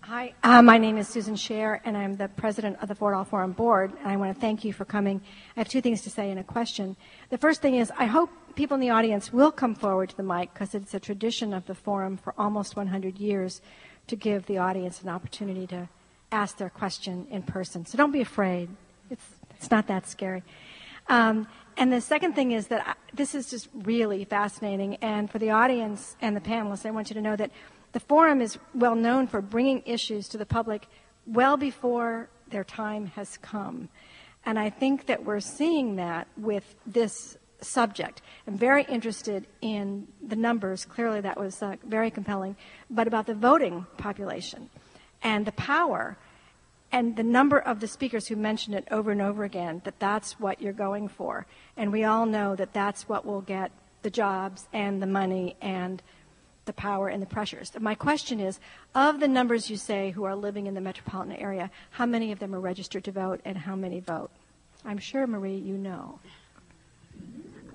Hi, my name is Susan Scher, and I'm the president of the Fort Hall Forum Board, and I want to thank you for coming. I have two things to say and a question. The first thing is, I hope people in the audience will come forward to the mic, because it's a tradition of the forum for almost 100 years to give the audience an opportunity to ask their question in person. So don't be afraid. It's not that scary. And the second thing is that this is just really fascinating, and for the audience and the panelists, I want you to know that the forum is well known for bringing issues to the public well before their time has come. And I think that we're seeing that with this subject. I'm very interested in the numbers. Clearly that was very compelling. But about the voting population and the power and the number of the speakers who mentioned it over and over again, that's what you're going for. And we all know that that's what will get the jobs and the money and the power and the pressures. My question is, of the numbers you say who are living in the metropolitan area, how many of them are registered to vote and how many vote? I'm sure, Marie, you know.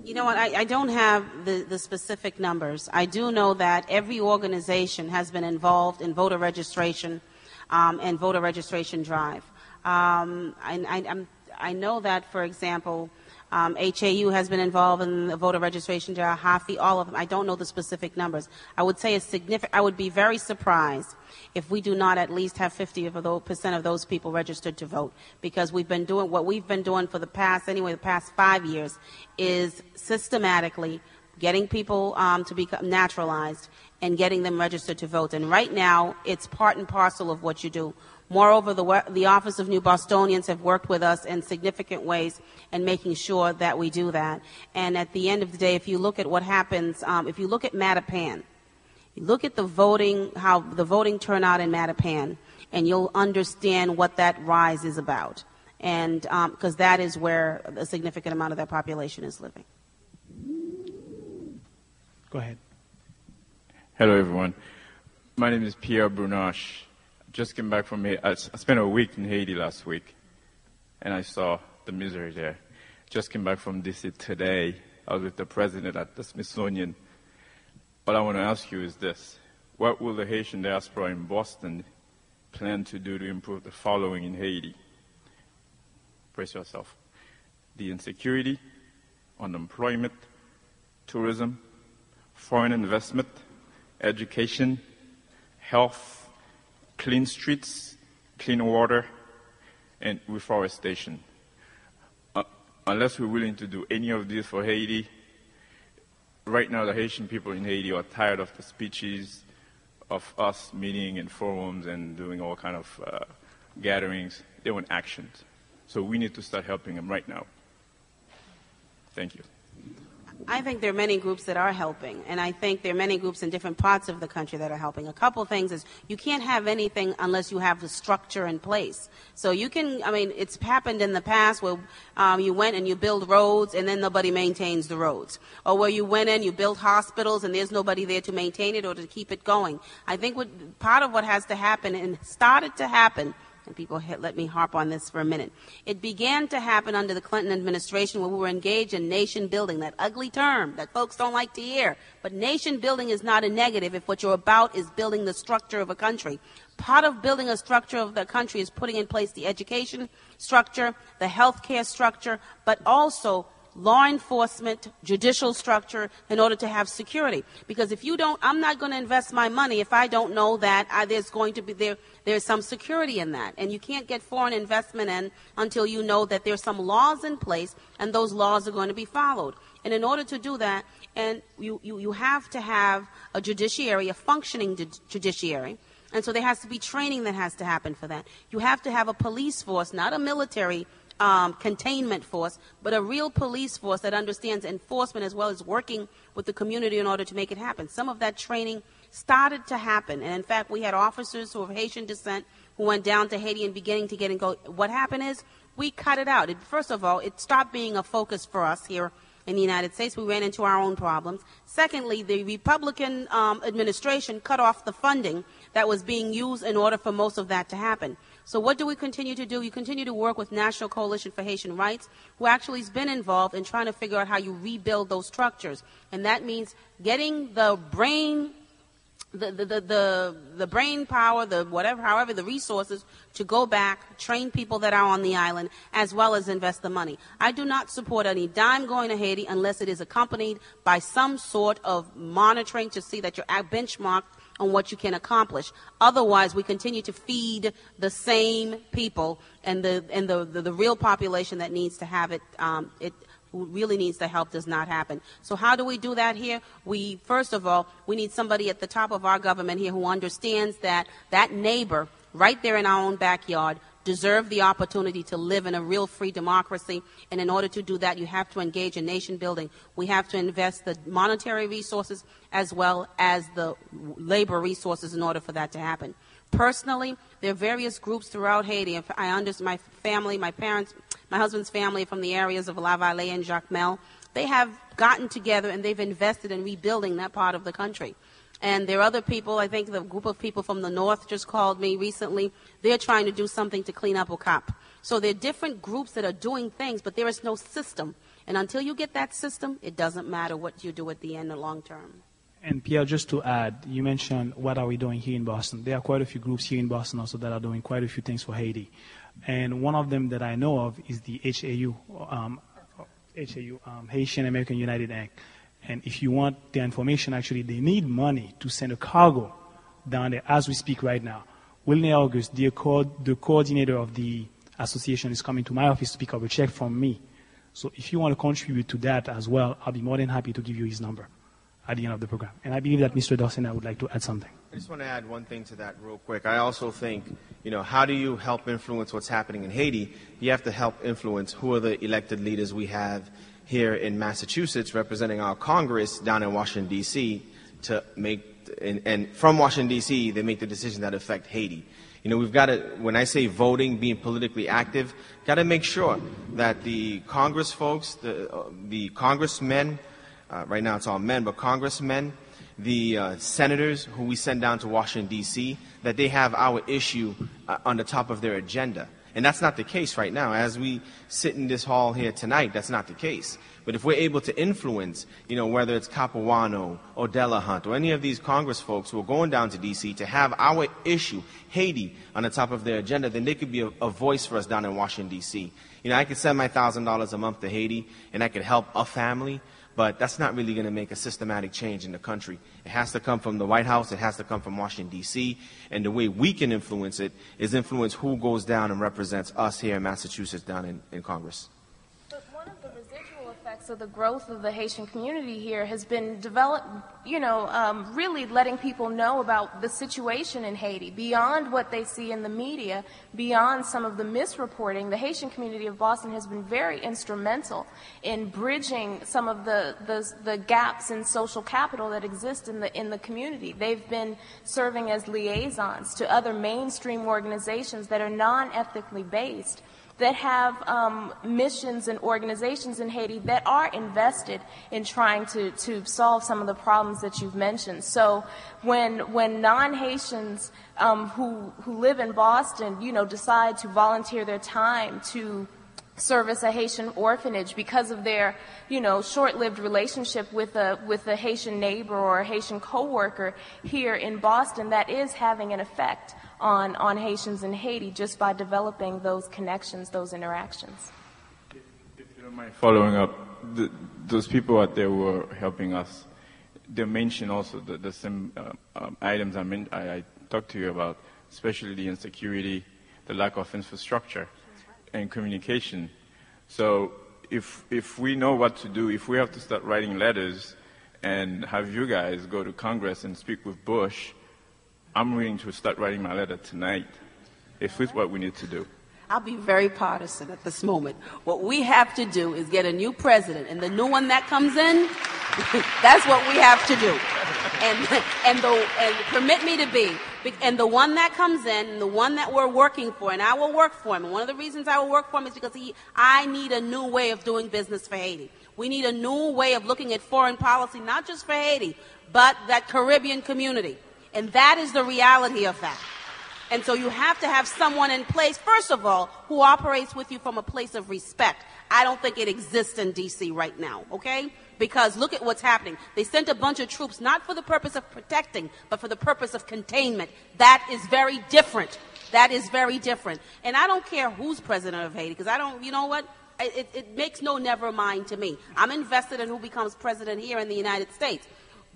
You know what, I don't have the specific numbers. I do know that every organization has been involved in voter registration and voter registration drive. I know that, for example, HAU has been involved in the voter registration drive, HAFI, all of them. I don't know the specific numbers. I would say I would be very surprised if we do not at least have 50% of those people registered to vote, because what we've been doing for the past 5 years is systematically getting people to become naturalized and getting them registered to vote. And right now, it's part and parcel of what you do. Moreover, the Office of New Bostonians have worked with us in significant ways in making sure that we do that. And at the end of the day, if you look at what happens, if you look at Mattapan, you look at how the voting turnout in Mattapan, and you'll understand what that rise is about. And because that is where a significant amount of their population is living. Go ahead. Hello, everyone. My name is Pierre Brunache. Just came back from Haiti. I spent a week in Haiti last week, and I saw the misery there. Just came back from DC today. I was with the president at the Smithsonian. What I want to ask you is this. What will the Haitian diaspora in Boston plan to do to improve the following in Haiti? Brace yourself. The insecurity, unemployment, tourism, foreign investment, education, health, clean streets, clean water, and reforestation. Unless we're willing to do any of this for Haiti, right now the Haitian people in Haiti are tired of the speeches, of us meeting in forums and doing all kind of gatherings. They want actions. So we need to start helping them right now. Thank you. I think there are many groups that are helping, and I think there are many groups in different parts of the country that are helping. A couple things is you can't have anything unless you have the structure in place. So it's happened in the past where you went and you build roads and then nobody maintains the roads. Or where you went in, you built hospitals and there's nobody there to maintain it or to keep it going. I think part of what has to happen and started to happen, and people let me harp on this for a minute. It began to happen under the Clinton administration where we were engaged in nation building, that ugly term that folks don't like to hear. But nation building is not a negative if what you're about is building the structure of a country. Part of building a structure of the country is putting in place the education structure, the healthcare structure, but also law enforcement, judicial structure in order to have security. Because if you don't, I'm not going to invest my money if I don't know that there's going to be there's some security in that. And you can't get foreign investment in until you know that there's some laws in place and those laws are going to be followed. And in order to do that, and you have to have a judiciary, a functioning judiciary. And so there has to be training that has to happen for that. You have to have a police force, not a military containment force, but a real police force that understands enforcement as well as working with the community in order to make it happen. Some of that training started to happen. And in fact, we had officers who were of Haitian descent who went down to Haiti and beginning to get and go. What happened is we cut it out. First of all, it stopped being a focus for us here in the United States. We ran into our own problems. Secondly, the Republican administration cut off the funding that was being used in order for most of that to happen. So what do we continue to do? We continue to work with National Coalition for Haitian Rights, who actually has been involved in trying to figure out how you rebuild those structures. And that means getting the brain the brain power, however the resources to go back, train people that are on the island, as well as invest the money. I do not support any dime going to Haiti unless it is accompanied by some sort of monitoring to see that you're benchmarked on what you can accomplish. Otherwise, we continue to feed the same people and the real population that needs to have it. Who really needs the help does not happen. So how do we do that here? First of all, we need somebody at the top of our government here who understands that that neighbor right there in our own backyard deserve the opportunity to live in a real free democracy. And in order to do that, you have to engage in nation building. We have to invest the monetary resources as well as the labor resources in order for that to happen. Personally, there are various groups throughout Haiti. I understand my family, my parents, my husband's family from the areas of La Vallée and Jacmel. They have gotten together and they've invested in rebuilding that part of the country. And there are other people, I think the group of people from the north just called me recently. They're trying to do something to clean up Okap. So there are different groups that are doing things, but there is no system. And until you get that system, it doesn't matter what you do at the end or long term. And Pierre, just to add, you mentioned what are we doing here in Boston. There are quite a few groups here in Boston also that are doing quite a few things for Haiti. And one of them that I know of is the HAU, Haitian American United Inc. And if you want the information, actually, they need money to send a cargo down there as we speak right now. Wilney August, the coordinator of the association, is coming to my office to pick up a check from me. So if you want to contribute to that as well, I'll be more than happy to give you his number at the end of the program. And I believe that Mr. Dawson, I would like to add something. I just want to add one thing to that real quick. I also think, how do you help influence what's happening in Haiti? You have to help influence who are the elected leaders we have here in Massachusetts representing our Congress down in Washington, D.C. to make, and from Washington, D.C., they make the decisions that affect Haiti. We've got to, when I say voting, being politically active, got to make sure that the Congress folks, the congressmen, right now it's all men, but congressmen, the senators who we send down to Washington, D.C., that they have our issue on the top of their agenda. And that's not the case right now. As we sit in this hall here tonight, that's not the case. But if we're able to influence, whether it's Capuano or Delahunt or any of these Congress folks who are going down to D.C. to have our issue, Haiti, on the top of their agenda, then they could be a voice for us down in Washington, D.C. I could send my $1,000 a month to Haiti, and I could help a family. But that's not really going to make a systematic change in the country. It has to come from the White House. It has to come from Washington, D.C. And the way we can influence it is influence who goes down and represents us here in Massachusetts down in Congress. But one of the residual effects of the growth of the Haitian community here has been really letting people know about the situation in Haiti, beyond what they see in the media, beyond some of the misreporting. The Haitian community of Boston has been very instrumental in bridging some of the gaps in social capital that exist in the community. They've been serving as liaisons to other mainstream organizations that are non-ethnically based, that have missions and organizations in Haiti that are invested in trying to solve some of the problems that you've mentioned. So when non-Haitians who live in Boston, decide to volunteer their time to service a Haitian orphanage because of their, short-lived relationship with a Haitian neighbor or a Haitian coworker here in Boston, that is having an effect on Haitians in Haiti just by developing those connections, those interactions. If you don't mind following up, those people out there who are helping us, they mentioned also the same items I talked to you about, especially the insecurity, the lack of infrastructure, and communication. So if we know what to do, if we have to start writing letters and have you guys go to Congress and speak with Bush, I'm willing to start writing my letter tonight, if it's what we need to do. I'll be very partisan at this moment. What we have to do is get a new president, and the new one that comes in, that's what we have to do. And permit me to be. And the one that comes in, and the one that we're working for, and I will work for him. And one of the reasons I will work for him is because I need a new way of doing business for Haiti. We need a new way of looking at foreign policy, not just for Haiti, but that Caribbean community. And that is the reality of that. And so you have to have someone in place, first of all, who operates with you from a place of respect. I don't think it exists in D.C. right now, okay? Because look at what's happening. They sent a bunch of troops not for the purpose of protecting, but for the purpose of containment. That is very different. That is very different. And I don't care who's president of Haiti, because I don't, you know what? It makes no never mind to me. I'm invested in who becomes president here in the United States.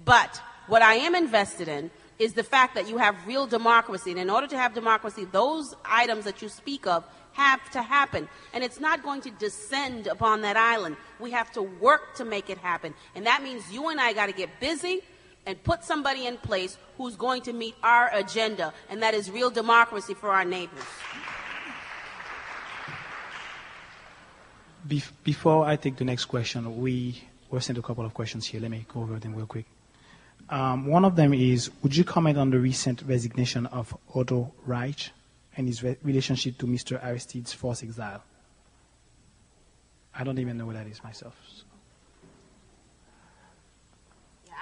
But what I am invested in is the fact that you have real democracy. And in order to have democracy, those items that you speak of have to happen. And it's not going to descend upon that island. We have to work to make it happen. And that means you and I got to get busy and put somebody in place who's going to meet our agenda, and that is real democracy for our neighbors. Before I take the next question, we were sent a couple of questions here. Let me go over them real quick. One of them is, would you comment on the recent resignation of Otto Reich and his relationship to Mr. Aristide's forced exile? I don't even know what that is myself. So. Yeah,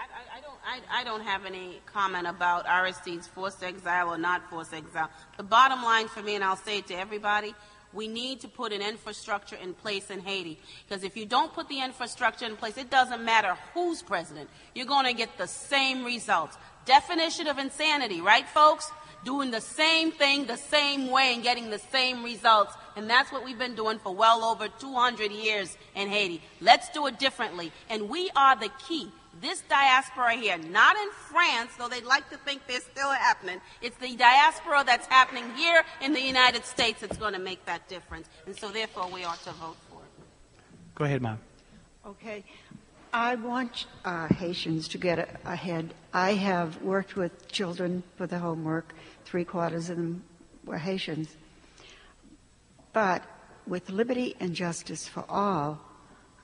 I don't have any comment about Aristide's forced exile or not forced exile. The bottom line for me, and I'll say it to everybody, we need to put an infrastructure in place in Haiti. Because if you don't put the infrastructure in place, it doesn't matter who's president. You're going to get the same results. Definition of insanity, right, folks? Doing the same thing the same way and getting the same results. And that's what we've been doing for well over 200 years in Haiti. Let's do it differently. And we are the key. This diaspora here, not in France, though they'd like to think they're still happening. It's the diaspora that's happening here in the United States that's going to make that difference. And so, therefore, we ought to vote for it. Go ahead, ma'am. Okay. I want Haitians to get ahead. I have worked with children for the homework. 3/4 of them were Haitians. But with liberty and justice for all,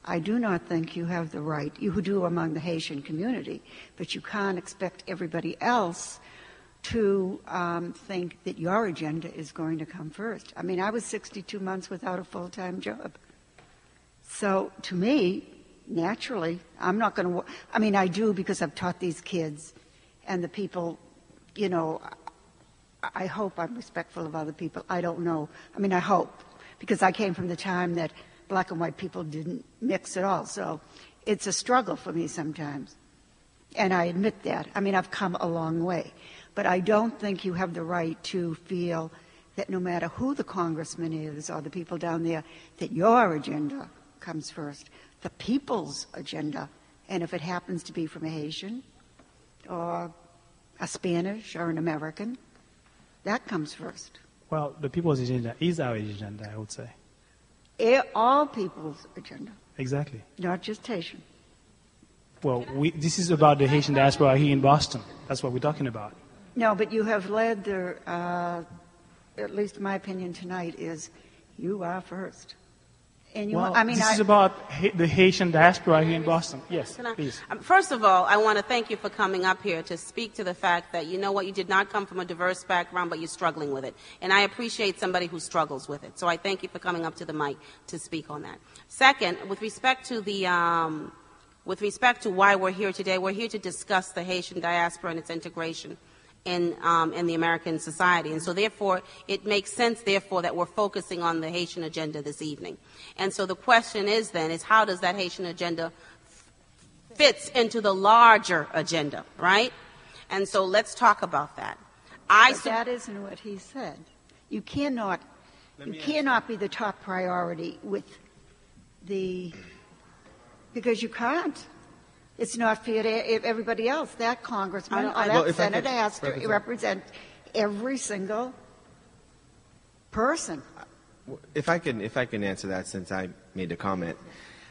I do not think you have the right, you who do among the Haitian community, but you can't expect everybody else to think that your agenda is going to come first. I mean, I was 62 months without a full-time job. So to me, naturally, I'm not going to, I mean, I do because I've taught these kids and the people, you know, I hope I'm respectful of other people. I don't know. I mean, I hope, because I came from the time that black and white people didn't mix at all. So it's a struggle for me sometimes. And I admit that. I mean, I've come a long way. But I don't think you have the right to feel that no matter who the congressman is or the people down there, that your agenda comes first. The people's agenda. And if it happens to be from a Haitian or a Spanish or an American, that comes first. Well, the people's agenda is our agenda, I would say. All people's agenda. Exactly. Not just Haitian. Well, this is about the Haitian diaspora here in Boston. That's what we're talking about. No, but you have led the, at least my opinion tonight is, you are first. And you, well, I mean, this is about the Haitian diaspora here in Boston. Yes, please. First of all, I want to thank you for coming up here to speak to the fact that, you know what, you did not come from a diverse background, but you're struggling with it. And I appreciate somebody who struggles with it. So I thank you for coming up to the mic to speak on that. Second, with respect to why we're here today, we're here to discuss the Haitian diaspora and its integration in the American society. And so, therefore, it makes sense, therefore, that we're focusing on the Haitian agenda this evening. And so the question is, then, is how does that Haitian agenda fits into the larger agenda, right? And so let's talk about that. But that isn't what he said. You cannot be the top priority with because you can't. It's not fair to everybody else. That congressman or Well, that if I could senator has to represent- represent every single person. If I can answer that, since I made the comment,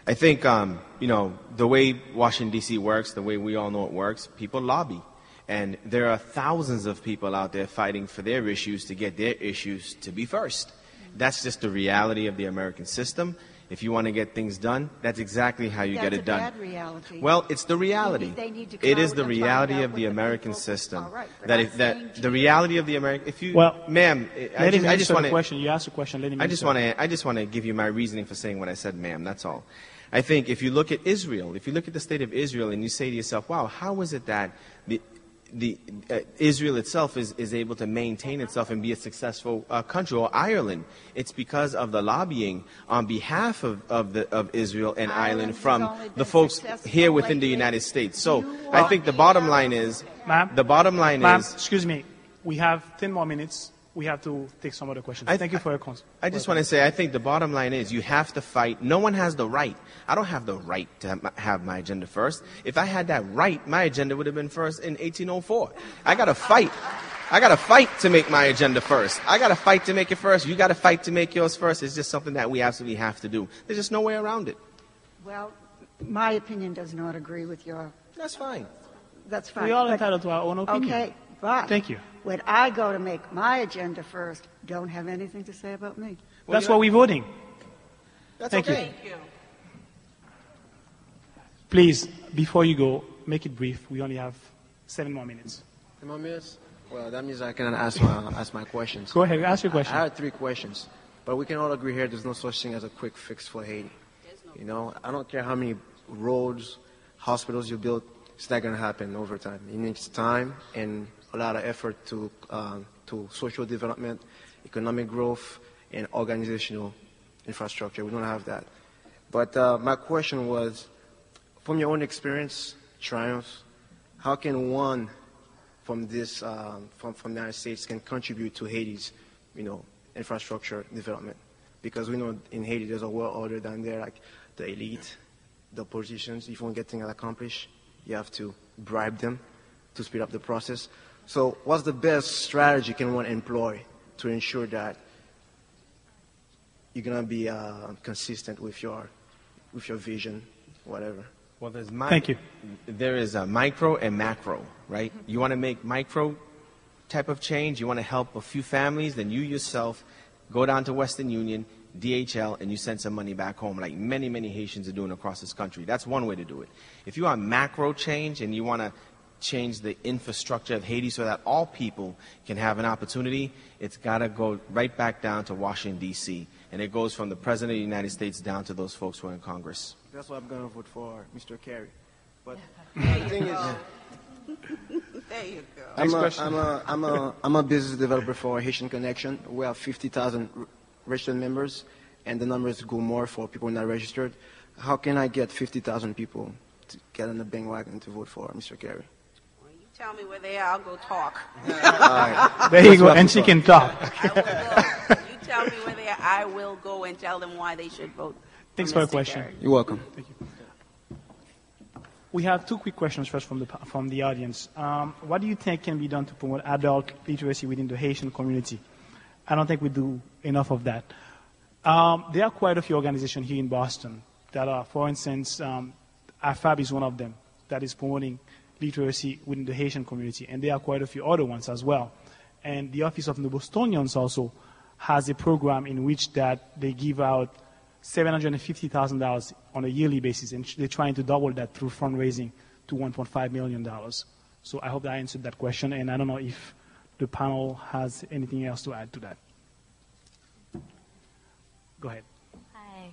I think the way Washington D.C. works, the way we all know it works, people lobby, and there are thousands of people out there fighting for their issues to get their issues to be first. That's just the reality of the American system. If you want to get things done, that's exactly how you get it done. That's a bad reality. Well, it's the reality. They need to come It is out the and find reality out of the what American people- system. All right, but That I'm if saying that to the you- reality of the American. If you, Well, ma'am, Let him I just answer want the to. question. You asked the question. Let him I just want to give you my reasoning for saying what I said, ma'am. That's all. I think if you look at Israel, if you look at the state of Israel, and you say to yourself, "Wow, how is it that Israel itself is able to maintain itself and be a successful country, or Ireland?" It's because of the lobbying on behalf of Israel and Ireland has from only the been folks successful here within the lately. United States. So You I are think the the bottom line is, Ma'am? ma'am, Excuse me. We have 10 more minutes. We have to take some other questions. Thank you for your comments. I just want to say, I think the bottom line is you have to fight. No one has the right. I don't have the right to have my agenda first. If I had that right, my agenda would have been first in 1804. I got to fight. I got to fight to make my agenda first. I got to fight to make it first. You got to fight to make yours first. It's just something that we absolutely have to do. There's just no way around it. Well, my opinion does not agree with your. That's fine. That's fine. We all But- entitled to our own opinion. Okay, but Thank you. when I go to make my agenda first, don't have anything to say about me. That's why we're voting. That's Thank okay. you. Please, before you go, make it brief. We only have 7 more minutes. 10 more minutes? Well, that means I can ask my questions. Go ahead, ask your question. I had 3 questions, but we can all agree here there's no such thing as a quick fix for Haiti. You know, I don't care how many roads, hospitals you build, it's not going to happen over time. It needs time and a lot of effort to social development, economic growth, and organizational infrastructure. We don't have that. But my question was, from your own experience, triumphs, how can one from this from the United States can contribute to Haiti's, infrastructure development? Because we know in Haiti there's a world order down there, like the elite, the politicians. If you want to get things accomplished, you have to bribe them to speed up the process. So what's the best strategy can one employ to ensure that you're going to be consistent with your vision, whatever? Well, Thank you. There is a micro and macro, right? You want to make micro type of change, you want to help a few families, then you yourself go down to Western Union, DHL, and you send some money back home, like many, many Haitians are doing across this country. That's one way to do it. If you want macro change and you want to change the infrastructure of Haiti so that all people can have an opportunity, it's got to go right back down to Washington, D.C., and it goes from the President of the United States down to those folks who are in Congress. That's why I'm going to vote for Mr. Kerry. But the thing is, There you go. I'm a business developer for Haitian Connection. We have 50,000 registered members, and the numbers go more for people not registered. How can I get 50,000 people to get on the bandwagon to vote for Mr. Kerry? Well, you tell me where they are, I'll go talk. There you go, and she can talk. I will go. You tell me where they are, I will go and tell them why they should vote. Thanks for your Mr. question. Kerry. You're welcome. Thank you. We have 2 quick questions first from the audience. What do you think can be done to promote adult literacy within the Haitian community? I don't think we do enough of that. There are quite a few organizations here in Boston that are, for instance, AFAB is one of them that is promoting literacy within the Haitian community, and there are quite a few other ones as well. And the Office of the Bostonians also has a program in which that they give out $750,000 on a yearly basis, and they're trying to double that through fundraising to $1.5 million. So I hope that I answered that question, and I don't know if the panel has anything else to add to that. Go ahead. Hi.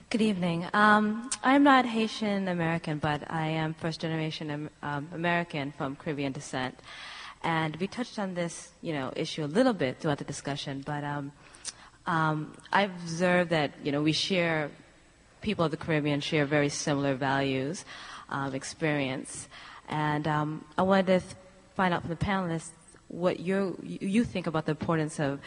Good evening. I'm not Haitian American, but I am first generation American from Caribbean descent. And we touched on this, issue a little bit throughout the discussion, but I've observed that, people of the Caribbean share very similar values, experience. And I wanted to find out from the panelists what you think about the importance of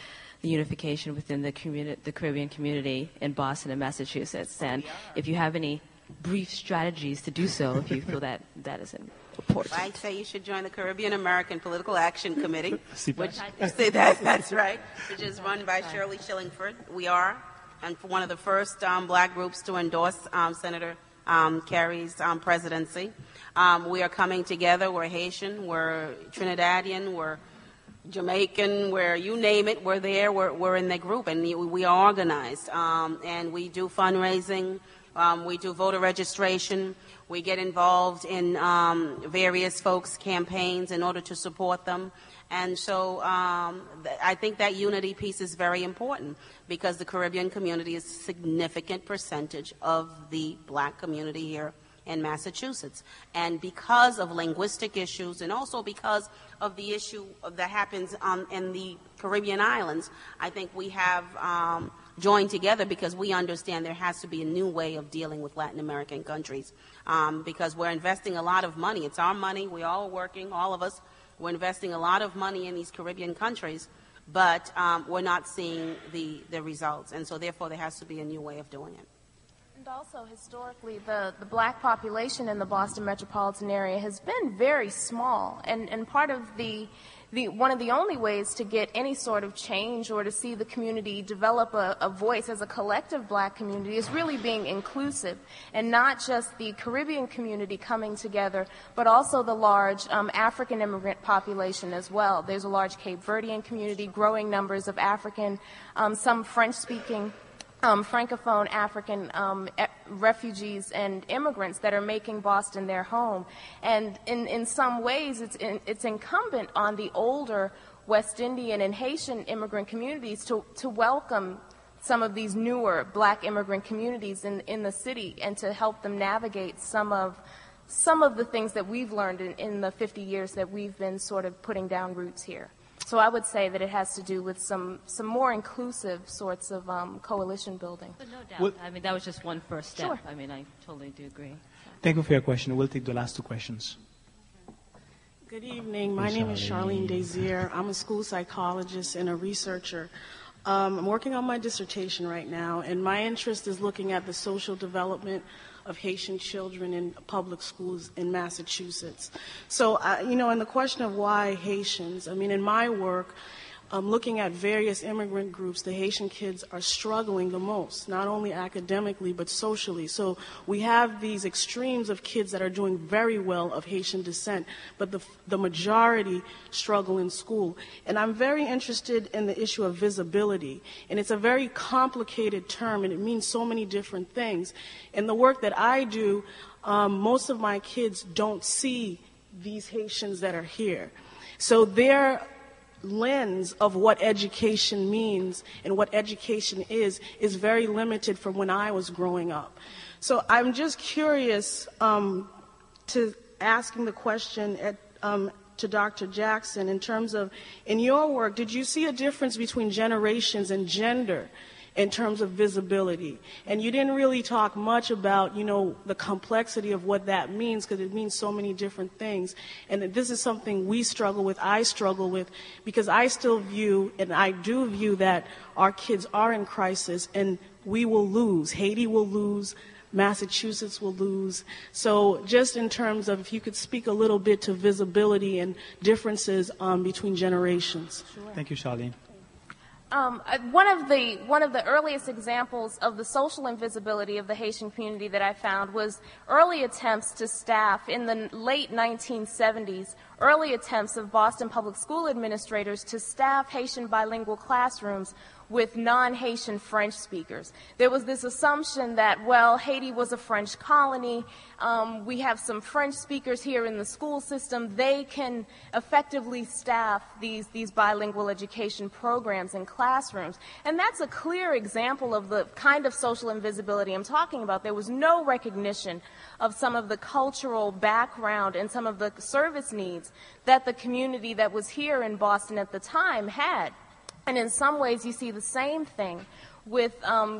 the unification within the Caribbean community in Boston and Massachusetts. And if you have any brief strategies to do so, if you feel that that is important. I say you should join the Caribbean American Political Action Committee, which that's right, which is run by Shirley Shillingford. We are, and for one of the first black groups to endorse Senator Kerry's presidency. We are coming together. We're Haitian, we're Trinidadian, we're Jamaican, where you name it, we're there. We're in the group, and we are organized, and we do fundraising. We do voter registration. We get involved in various folks' campaigns in order to support them. And so I think that unity piece is very important because the Caribbean community is a significant percentage of the black community here in Massachusetts. And because of linguistic issues and also because of the issue that happens in the Caribbean islands, I think we have joined together because we understand there has to be a new way of dealing with Latin American countries because we're investing a lot of money. It's our money. We're all working, all of us. We're investing a lot of money in these Caribbean countries, but we're not seeing the results. And so therefore there has to be a new way of doing it. And also, historically, the black population in the Boston metropolitan area has been very small, and part of one of the only ways to get any sort of change or to see the community develop a voice as a collective black community is really being inclusive, and not just the Caribbean community coming together, but also the large African immigrant population as well. There's a large Cape Verdean community, growing numbers of African, some French-speaking, Francophone African refugees and immigrants that are making Boston their home. And in some ways, it's incumbent on the older West Indian and Haitian immigrant communities to welcome some of these newer black immigrant communities in the city and to help them navigate some of the things that we've learned in the 50 years that we've been sort of putting down roots here. So I would say that it has to do with some more inclusive sorts of coalition building. But no doubt. Well, I mean, that was just one first step. Sure. I mean, I totally do agree. Thank you for your question. We'll take the last two questions. Good evening. My name is Charlene Desir. I'm a school psychologist and a researcher. I'm working on my dissertation right now, and my interest is looking at the social development of Haitian children in public schools in Massachusetts. So, in the question of why Haitians, I mean, in my work, looking at various immigrant groups, the Haitian kids are struggling the most, not only academically, but socially. So we have these extremes of kids that are doing very well of Haitian descent, but the majority struggle in school. And I'm very interested in the issue of visibility. And it's a very complicated term, and it means so many different things. In the work that I do, most of my kids don't see these Haitians that are here. So their lens of what education means and what education is very limited from when I was growing up. So I'm just curious to asking the question to Dr. Jackson in terms of, in your work, did you see a difference between generations and gender in terms of visibility? And you didn't really talk much about, the complexity of what that means, because it means so many different things. And this is something we struggle with, I struggle with, because I still view, and I do view, that our kids are in crisis and we will lose. Haiti will lose. Massachusetts will lose. So just in terms of, if you could speak a little bit to visibility and differences between generations. Sure. Thank you, Charlene. One of the earliest examples of the social invisibility of the Haitian community that I found was early attempts to staff in the late 1970s, early attempts of Boston public school administrators to staff Haitian bilingual classrooms with non-Haitian French speakers. There was this assumption that, well, Haiti was a French colony. We have some French speakers here in the school system. They can effectively staff these bilingual education programs in classrooms. And that's a clear example of the kind of social invisibility I'm talking about. There was no recognition of some of the cultural background and some of the service needs that the community that was here in Boston at the time had. And in some ways, you see the same thing with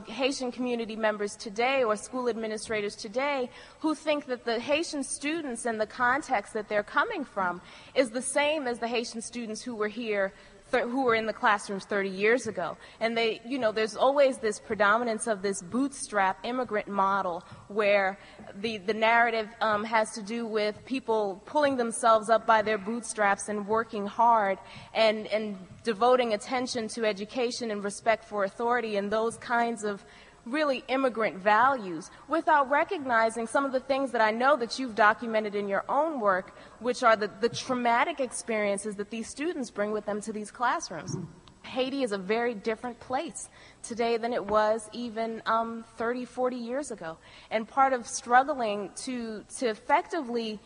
Haitian community members today or school administrators today who think that the Haitian students and the context that they're coming from is the same as the Haitian students who were here who were in the classrooms 30 years ago. And they, there's always this predominance of this bootstrap immigrant model where the narrative has to do with people pulling themselves up by their bootstraps and working hard and devoting attention to education and respect for authority and those kinds of really immigrant values, without recognizing some of the things that I know that you've documented in your own work, which are the traumatic experiences that these students bring with them to these classrooms. Haiti is a very different place today than it was even 30, 40 years ago. And part of struggling to effectively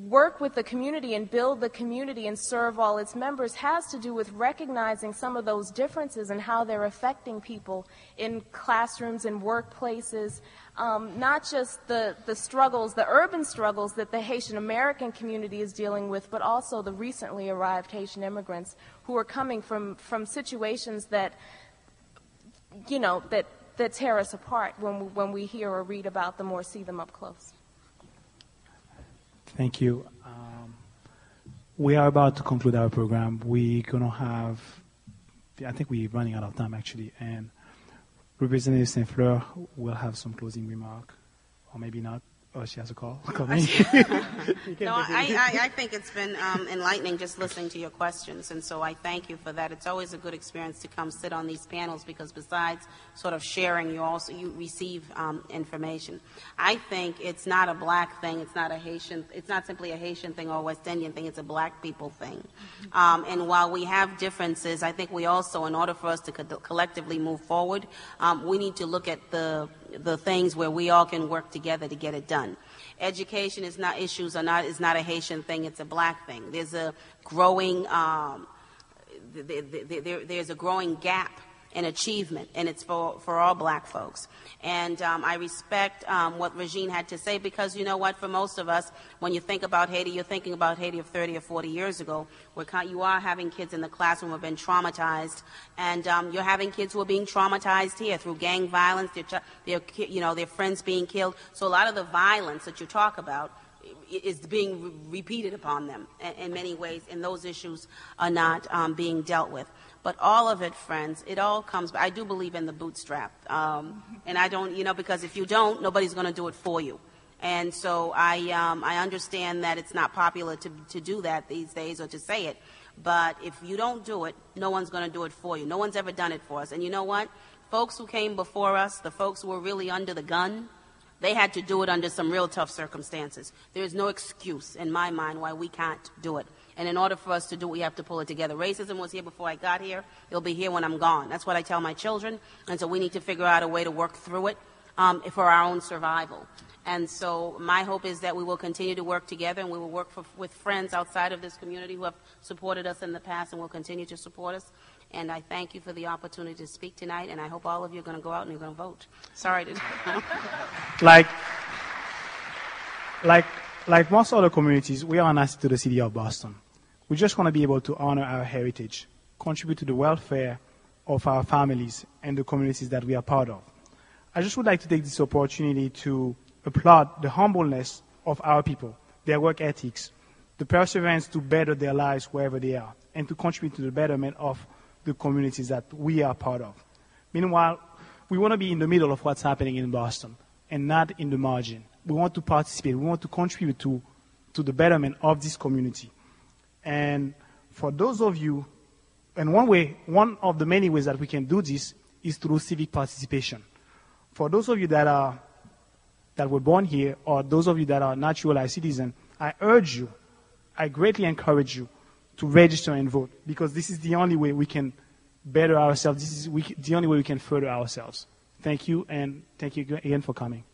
work with the community and build the community and serve all its members has to do with recognizing some of those differences and how they're affecting people in classrooms and workplaces, not just the struggles, the urban struggles that the Haitian American community is dealing with, but also the recently arrived Haitian immigrants who are coming from situations that, that tear us apart when we hear or read about them or see them up close. Thank you. We are about to conclude our program. We're going to have, I think we're running out of time actually, and Representative St. Fleur will have some closing remark, or maybe not. Oh, she has a call coming. No, I think it's been enlightening just listening to your questions, and so I thank you for that. It's always a good experience to come sit on these panels because besides sort of sharing, you receive information. I think it's not a black thing. It's not simply a Haitian thing or a West Indian thing. It's a black people thing. And while we have differences, I think we also, in order for us to collectively move forward, we need to look at the things where we all can work together to get it done. Education is not a Haitian thing, it's a black thing. There's a growing there's a growing gap in achievement, and it's for all black folks. And I respect what Regine had to say, because you know what, for most of us, when you think about Haiti, you're thinking about Haiti of 30 or 40 years ago, where you are having kids in the classroom who have been traumatized, and you're having kids who are being traumatized here through gang violence, their friends being killed. So a lot of the violence that you talk about is being repeated upon them in many ways, and those issues are not being dealt with. But all of it, friends, it all comes, I do believe in the bootstrap. And I don't, because if you don't, nobody's going to do it for you. And so I understand that it's not popular to do that these days or to say it. But if you don't do it, no one's going to do it for you. No one's ever done it for us. And you know what? Folks who came before us, the folks who were really under the gun, they had to do it under some real tough circumstances. There is no excuse in my mind why we can't do it. And in order for us to do it, we have to pull it together. Racism was here before I got here. It'll be here when I'm gone. That's what I tell my children. And so we need to figure out a way to work through it for our own survival. And so my hope is that we will continue to work together, and we will work with friends outside of this community who have supported us in the past and will continue to support us. And I thank you for the opportunity to speak tonight, and I hope all of you are going to go out and you're going to vote. Sorry to... Like most other communities, we are an asset to the city of Boston. We just want to be able to honor our heritage, contribute to the welfare of our families and the communities that we are part of. I just would like to take this opportunity to applaud the humbleness of our people, their work ethics, the perseverance to better their lives wherever they are, and to contribute to the betterment of the communities that we are part of. Meanwhile, we want to be in the middle of what's happening in Boston and not in the margin. We want to participate. We want to contribute to the betterment of this community. And for those of you, and one of the many ways that we can do this is through civic participation. For those of you that were born here, or those of you that are naturalized citizens, I urge you, I greatly encourage you to register and vote, because this is the only way we can better ourselves. This is the only way we can further ourselves. Thank you, and thank you again for coming.